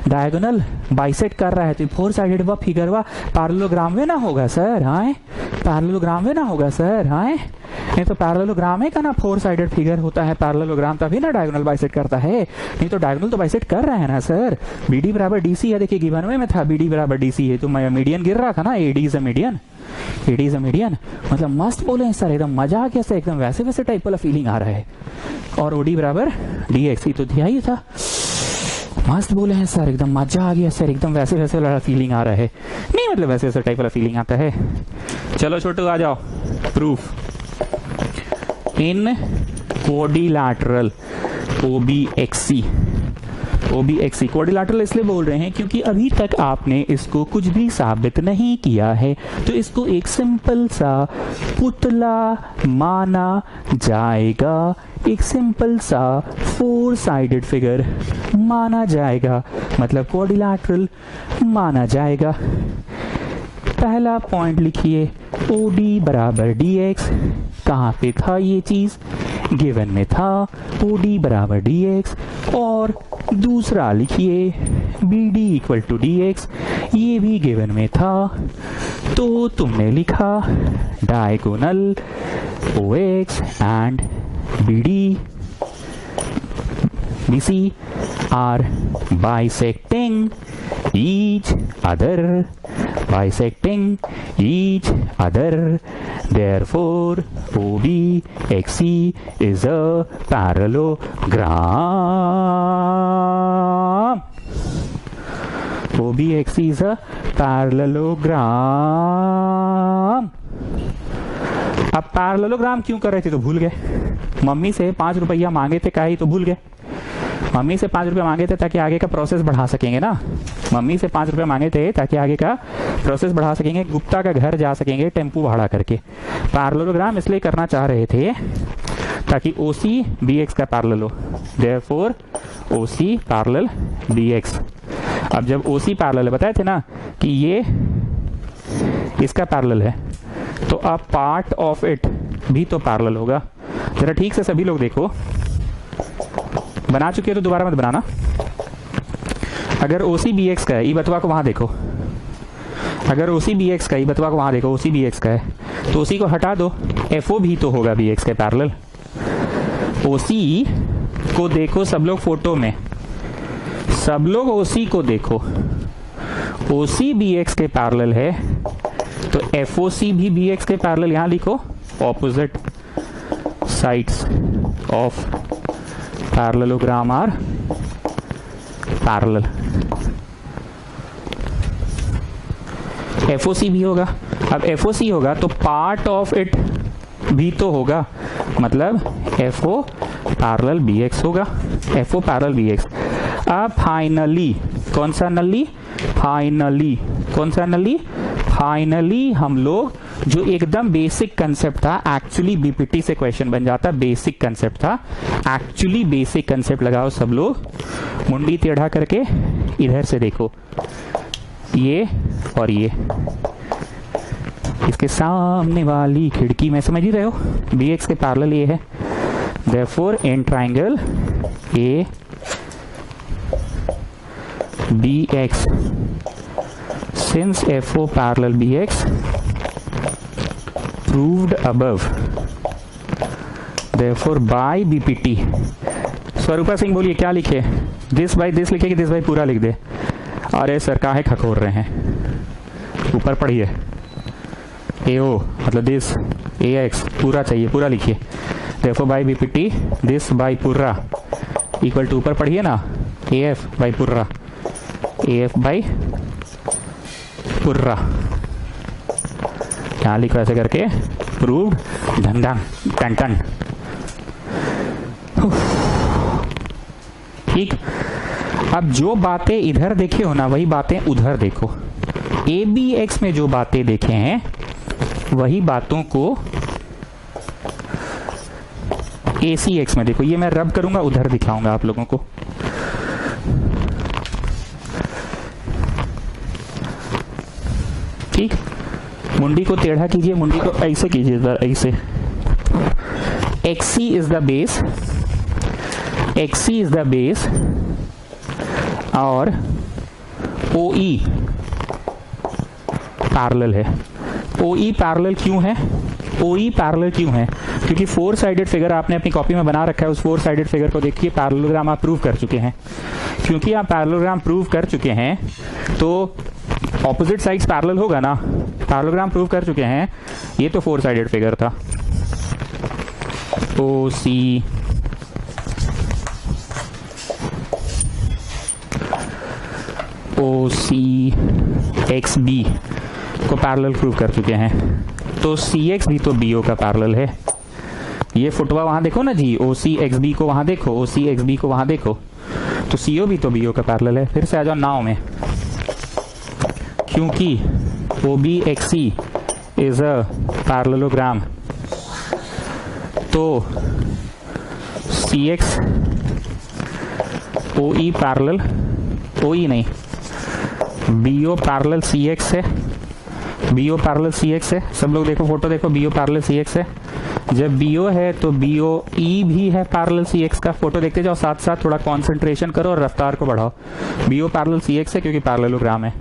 डायगोनल बाइसेक्ट कर रहा है तो 4 साइडेड वह फिगर वह पैरेललोग्राम में ना होगा सर। हाँ पैरेललोग्राम में ना होगा सर। हाँ नहीं तो पैरेललोग्राम है का ना 4 साइडेड फिगर होता है पैरेललोग्राम, तभी ना डायगोनल बाइसेक्ट करता है। नहीं तो डायगोनल तो बाइसेक्ट कर रहा है ना सर। BD बराबर DC है, देखिए गिवन में था BD बराबर DC है तो मीडियन गिर रहा था ना, AD is a median, AD is a median. मतलब मस्त बोले हैं सर, एकदम मजा आ गया सर, एकदम वैसे वैसे टाइप वाला फीलिंग आ रहा है। और OD बराबर DX ही तो दिया ही था। मस्त बोले हैं सर, एकदम मजा आ गया सर, एकदम वैसे वैसे वाला फीलिंग आ रहा है। नहीं मतलब वैसे वैसे टाइप वाला फीलिंग आता है। चलो छोटू आ जाओ। Proof in quadrilateral OBXC quadrilateral इसलिए बोल रहे हैं क्योंकि अभी तक आपने इसको कुछ भी साबित नहीं किया है, तो इसको एक सिंपल सा पुतला माना जाएगा, एक सिंपल सा 4 साइडेड फिगर माना जाएगा, मतलब क्वाड्रिलैटरल माना जाएगा। पहला पॉइंट लिखिए, OD बराबर DX। कहाँ पे था ये चीज? गिवन में था OD बराबर DX। और दूसरा लिखिए BD इक्वल टू DX, ये भी गिवन में था। तो तुमने लिखा diagonal OX and BC are bisecting each other, therefore OBXC is a parallelogram. OBXC is a parallelogram. अब पैरेललोग्राम क्यों कर रहे थे तो भूल गए। मम्मी से 5 रुपया मांगे थे, काहे तो भूल गए। मम्मी से 5 रुपये मांगे थे ताकि आगे का प्रोसेस बढ़ा सकेंगे ना। मम्मी से 5 रुपये मांगे थे ताकि आगे का प्रोसेस बढ़ा सकेंगे, गुप्ता का घर जा सकेंगे टेम्पू भाड़ा करके। पैरेललोग्राम इसलिए करना चाह रहे थे ताकि OC BX का पैरेलल हो, देयरफॉर OC पैरेलल BX। अब जब OC पैरेलल है, बताए थे ना कि ये इसका पैरेलल है, तो अब पार्ट ऑफ इट भी तो पैरेलल होगा। जरा ठीक से सभी लोग देखो, बना चुके हो तो दोबारा मत बनाना। अगर OC BX का है, ई बतवा को वहां देखो। अगर OC BX का, ई बतवा को वहां देखो, OC BX का है तो OC को हटा दो, FO भी तो होगा BX के पैरेलल। OC को देखो सब लोग फोटो में, सब लोग OC को देखो। OC BX के पैरेलल है तो FOC भी BX के पैरेलल। यहां लिखो opposite sides of parallelogram are parallel. FOC भी होगा। अब FOC होगा तो पार्ट ऑफ इट भी तो होगा, मतलब FO पैरेलल BX होगा, FO पैरेलल BX। अब फाइनली कौन सा नली? फाइनली कौन सा नली? फाइनली हम लोग जो एकदम बेसिक कंसेप्ट था, एक्चुअली बीपीटी से क्वेश्चन बन जाता, बेसिक कंसेप्ट था, एक्चुअली बेसिक कंसेप्ट लगाओ सब लोग, मुंडी टेढ़ा करके इधर से देखो, ये और ये इसके सामने वाली खिड़की में, समझ ही रहे हो, BX के पैरेलल ये है। Therefore in triangle A BX, since FO parallel BX proved above, therefore by BPT। स्वरूपा सिंह बोलिए क्या लिखे? दिस बाय दिस लिखे कि दिस बाय पूरा लिख दे? अरे सर काहे खखोर रहे हैं, ऊपर पढ़िए, AO मतलब दिस AX पूरा चाहिए, पूरा लिखिए। देखो बाई BPT दिस बाई पूरा इक्वल टू, ऊपर पढ़िए ना, AF बाई पूरा, AF बाई पूरा, यहाँ लिखो ऐसे करके, प्रूव्ड, धन धन टन टन। ठीक, अब जो बातें इधर देखे हो ना वही बातें उधर देखो। ABX में जो बातें देखे हैं वही बातों को ACX में देखो। ये मैं रब करूंगा, उधर दिखाऊंगा आप लोगों को। ठीक, मुंडी को टेढ़ा कीजिए, मुंडी को ऐसे कीजिए, जरा ऐसे। XC is the base, XC is the base और OE पैरेलल है। OE पैरेलल क्यों है? OE पैरेलल क्यों है? क्योंकि 4 साइडेड फिगर आपने अपनी कॉपी में बना रखा है। उस 4 साइडेड फिगर को देखिए, पैरेललोग्राम आप प्रूव कर चुके हैं। क्योंकि आप पैरेललोग्राम प्रूव कर चुके हैं तो ऑपोजिट साइड्स पैरेलल होगा ना। पैरेललोग्राम प्रूव कर चुके हैं, ये तो 4 साइडेड फिगर था। OC XB को पैरेलल प्रूव कर चुके हैं, तो CX भी तो BO का पैरेलल है। ये फुटवा वहां देखो ना जी, OC XB को वहां देखो, OC XB को वहां देखो, तो CO भी तो BO का पैरेलल है। फिर से आ जाओ नाव में, क्योंकि OBXC इज अ पैरेललोग्राम, तो CX OE पैरेलल, OE नहीं, BO पैरेलल CX है, BO पैरेलल CX है। सब लोग देखो फोटो देखो, BO पैरेलल CX है। जब BO है तो BOE भी है पैरेलल CX का। फोटो देखते जाओ साथ साथ, थोड़ा कंसंट्रेशन करो और रफ्तार को बढ़ाओ। BO पैरेलल CX है क्योंकि पैरेललोग्राम है,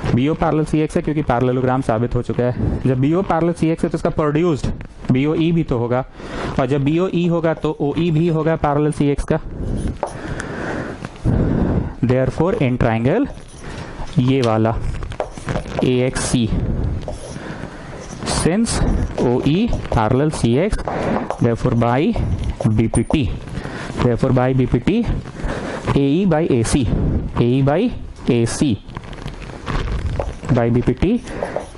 BO पैरेलल CX है क्योंकि पैरेललोग्राम साबित हो चुका है। जब BO पैरेलल CX है तो इसका प्रोड्यूस्ड BOE भी तो होगा, और जब BOE होगा तो OE भी होगा पैरेलल CX का। देयरफॉर इन ट्रायंगल ये वाला AXC, since OE parallel CX, therefore by BPT, AE by AC, AE by AC, by BPT,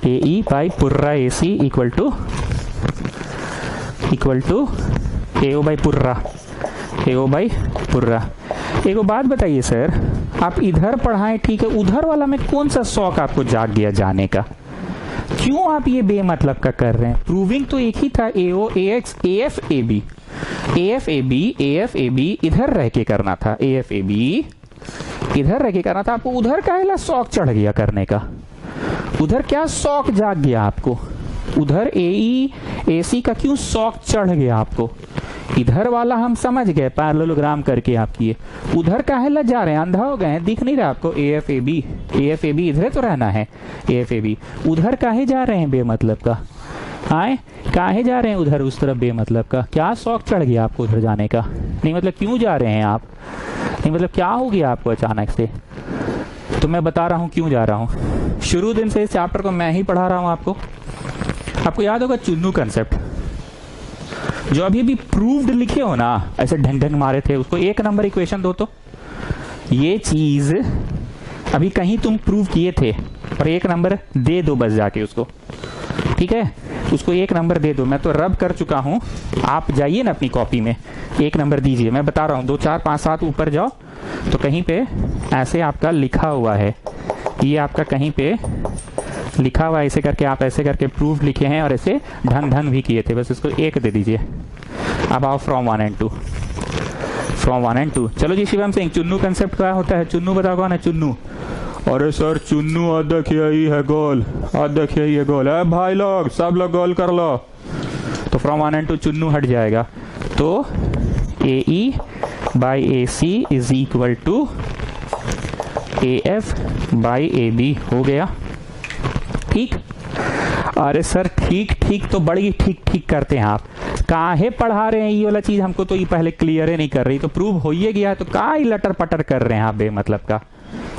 AE by purra AC equal to AO by purra, AO by purra। एक बात बताइए सर, आप इधर पढ़ाएं ठीक है, उधर वाला में कौन सा शौक आपको जाग गया जाने का? क्यों आप ये बेमतलब का कर रहे हैं? प्रूविंग तो एक ही था, AO AX AF AB, AF AB AF AB इधर रह के करना था, AF AB इधर रह के करना था। आपको उधर काहेला शौक चढ़ गया करने का? उधर क्या शौक जाग गया आपको? उधर AE AC का क्यों शौक चढ़ गया आपको? इधर वाला हम समझ गए, पैरेललोग्राम करके आप किए, उधर काहेला जा रहे हैं? अंधा हो गए हैं, दिख नहीं रहा आपको? AF AB इधर तो रहना है, AF AB उधर काहे जा रहे हैं बेमतलब का? आए काहे जा रहे हैं उधर उस तरफ बेमतलब का? क्या शौक चढ़ गया आपको उधर जाने का? नहीं मतलब क्यों जा रहे हैं आप? नहीं मतलब क्या हो गया आपको अचानक से? तो मैं बता रहा हूँ क्यों जा रहा हूँ। शुरू दिन से इस चैप्टर को मैं ही पढ़ा रहा हूँ आपको याद होगा चुन्नू कंसेप्ट, जो अभी भी प्रूव्ड लिखे हो ना, ऐसे ढंग ढंग मारे थे, उसको 1 नंबर इक्वेशन दो। तो ये चीज अभी कहीं तुम प्रूव किए थे, और 1 नंबर दे दो बस जाके उसको, ठीक है? उसको 1 नंबर दे दो। मैं तो रब कर चुका हूं, आप जाइए ना अपनी कॉपी में 1 नंबर दीजिए। मैं बता रहा हूं 2 4 5 7 ऊपर जाओ तो कहीं पे ऐसे आपका लिखा हुआ है, ये आपका कहीं पे लिखा हुआ है, ऐसे करके आप ऐसे करके प्रूफ लिखे हैं और ऐसे ढंग ढंग भी किए थे। बस इसको 1 दे दीजिए। अब आओ फ्रॉम 1 and 2, फ्रॉम 1 and 2। चलो जी शिवम सिंह, चुन्नू कंसेप्ट क्या होता है? चुन्नू बताओ कौन है चुन्नू? अरे सर चुन्नू अध्यक्ष यही है गोल, अध्यक्ष यही है गोल है भाई लोग, सब लोग गोल कर लो। तो फ्रॉम 1 and 2 चुन्नू हट जाएगा, तो AE by AC is equal to AF by AB हो गया। ठीक? अरे सर ठीक ठीक तो बड़ी ठीक ठीक करते हैं आप, काहे पढ़ा रहे हैं ये वाला चीज? हमको तो ये पहले क्लियर ही नहीं कर रही, तो प्रूव हो ही गया है, तो काहे लटर पटर कर रहे हैं आप बेमतलब का?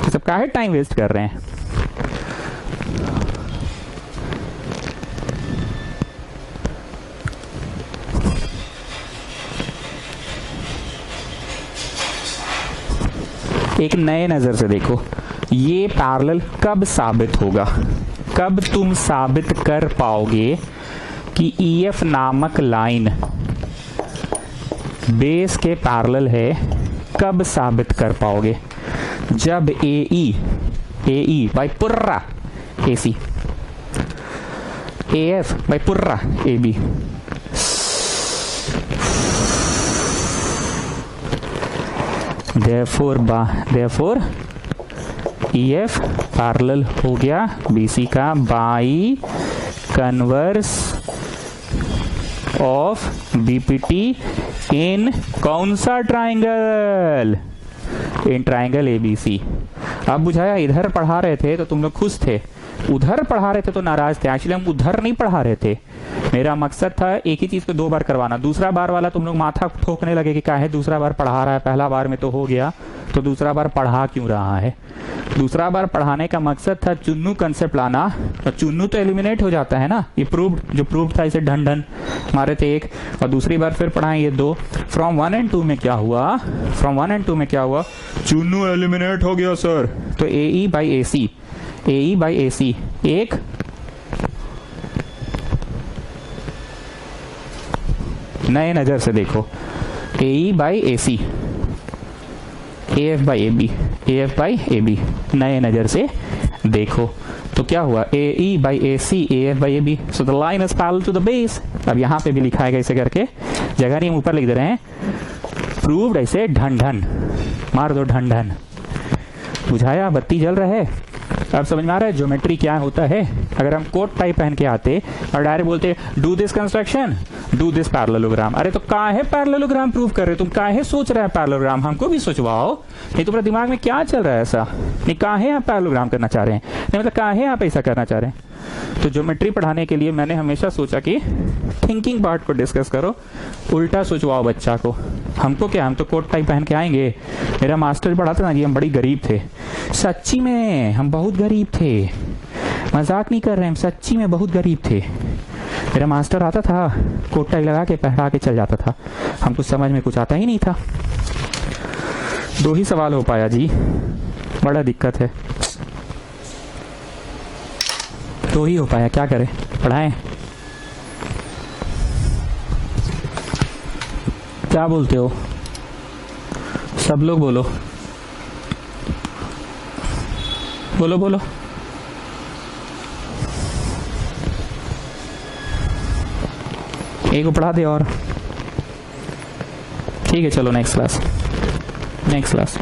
तो सब काहे टाइम वेस्ट कर रहे हैं? एक नए नजर से देखो, ये पैरेलल कब साबित होगा, कब तुम साबित कर पाओगे कि EF नामक लाइन बेस के पैरेलल है, कब साबित कर पाओगे? जब AE बाई पूरा AC, AF बाई पूरा AB, therefore EF पैरेलल हो गया BC का बाई कन्वर्स ऑफ BPT इन कौन सा ट्राइंगल? In triangle ABC। अब बुझाया, इधर पढ़ा रहे थे तो तुम लोग खुश थे, उधर पढ़ा रहे थे तो नाराज थे। एक्चुअली हम उधर नहीं पढ़ा रहे थे, मेरा मकसद था एक ही चीज को 2 बार करवाना। दूसरा बार वाला तुम लोग माथा ठोकने लगे कि काहे दूसरा बार पढ़ा रहा है, पहला बार में तो हो गया, तो दूसरा बार पढ़ा क्यों रहा है? दूसरा बार पढ़ाने का मकसद था चुन्नू कंसेप्ट लाना, और चुन्नू तो एलिमिनेट हो जाता है ना, ये प्रूव्ड, जो प्रूव्ड था इसे ढन ढन मारे थे 1, और दूसरी बार फिर पढ़ाएं ये 2। फ्रॉम 1 and 2 में क्या हुआ? फ्रॉम 1 and 2 में क्या हुआ? चुन्नू एलिमिनेट हो गया सर। तो AE by AC, AE by AC एक नए नजर से देखो, AE by AC, AF by AB, AF by AB, नए नजर से देखो तो क्या हुआ? AE by AC, AF by AB, so the line is parallel to the base. अब यहाँ पे भी लिखा है ऐसे करके, जगह नहीं हम ऊपर लिख दे रहे हैं, प्रूव्ड ऐसे ढन ढन मार दो, ढन ढन। बुझाया? बत्ती जल रहा है? अब समझ में आ रहा है ज्योमेट्री क्या होता है? अगर हम कोट टाइप पहन के आते और डायरेक्ट बोलते do this construction, do this parallelogram, अरे तो काहे पैरेललोग्राम प्रूव कर रहे हो तुम? काहे सोच रहे हैं पैरेललोग्राम? हमको भी सोचवाओ। नहीं तुम्हारे दिमाग में क्या चल रहा है ऐसा? नहीं काहे आप पैरेललोग्राम करना चाह रहे हैं? नहीं मतलब काहे आप ऐसा करना चाह रहे हैं? तो ज्योमेट्री पढ़ाने के लिए मैंने हमेशा सोचा कि थिंकिंग पार्ट को डिस्कस करो, उल्टा सोचवाओ बच्चा को। हमको क्या, हम तो कोट टाइप पहन के आएंगे। मेरा मास्टर पढ़ाता ना जी, हम बड़ी गरीब थे, सच्ची में हम बहुत गरीब थे, मजाक नहीं कर रहे हैं, हम सच्ची में बहुत गरीब थे। मेरा मास्टर आता था, कोट टाई लगा के पहना के चल जाता था, हमको समझ में कुछ आता ही नहीं था। 2 ही सवाल हो पाया जी, बड़ा दिक्कत है, 2 ही हो पाया, क्या करें? पढ़ाएं? क्या बोलते हो सब लोग? बोलो बोलो बोलो। एक को पढ़ा दे और ठीक है, चलो नेक्स्ट क्लास।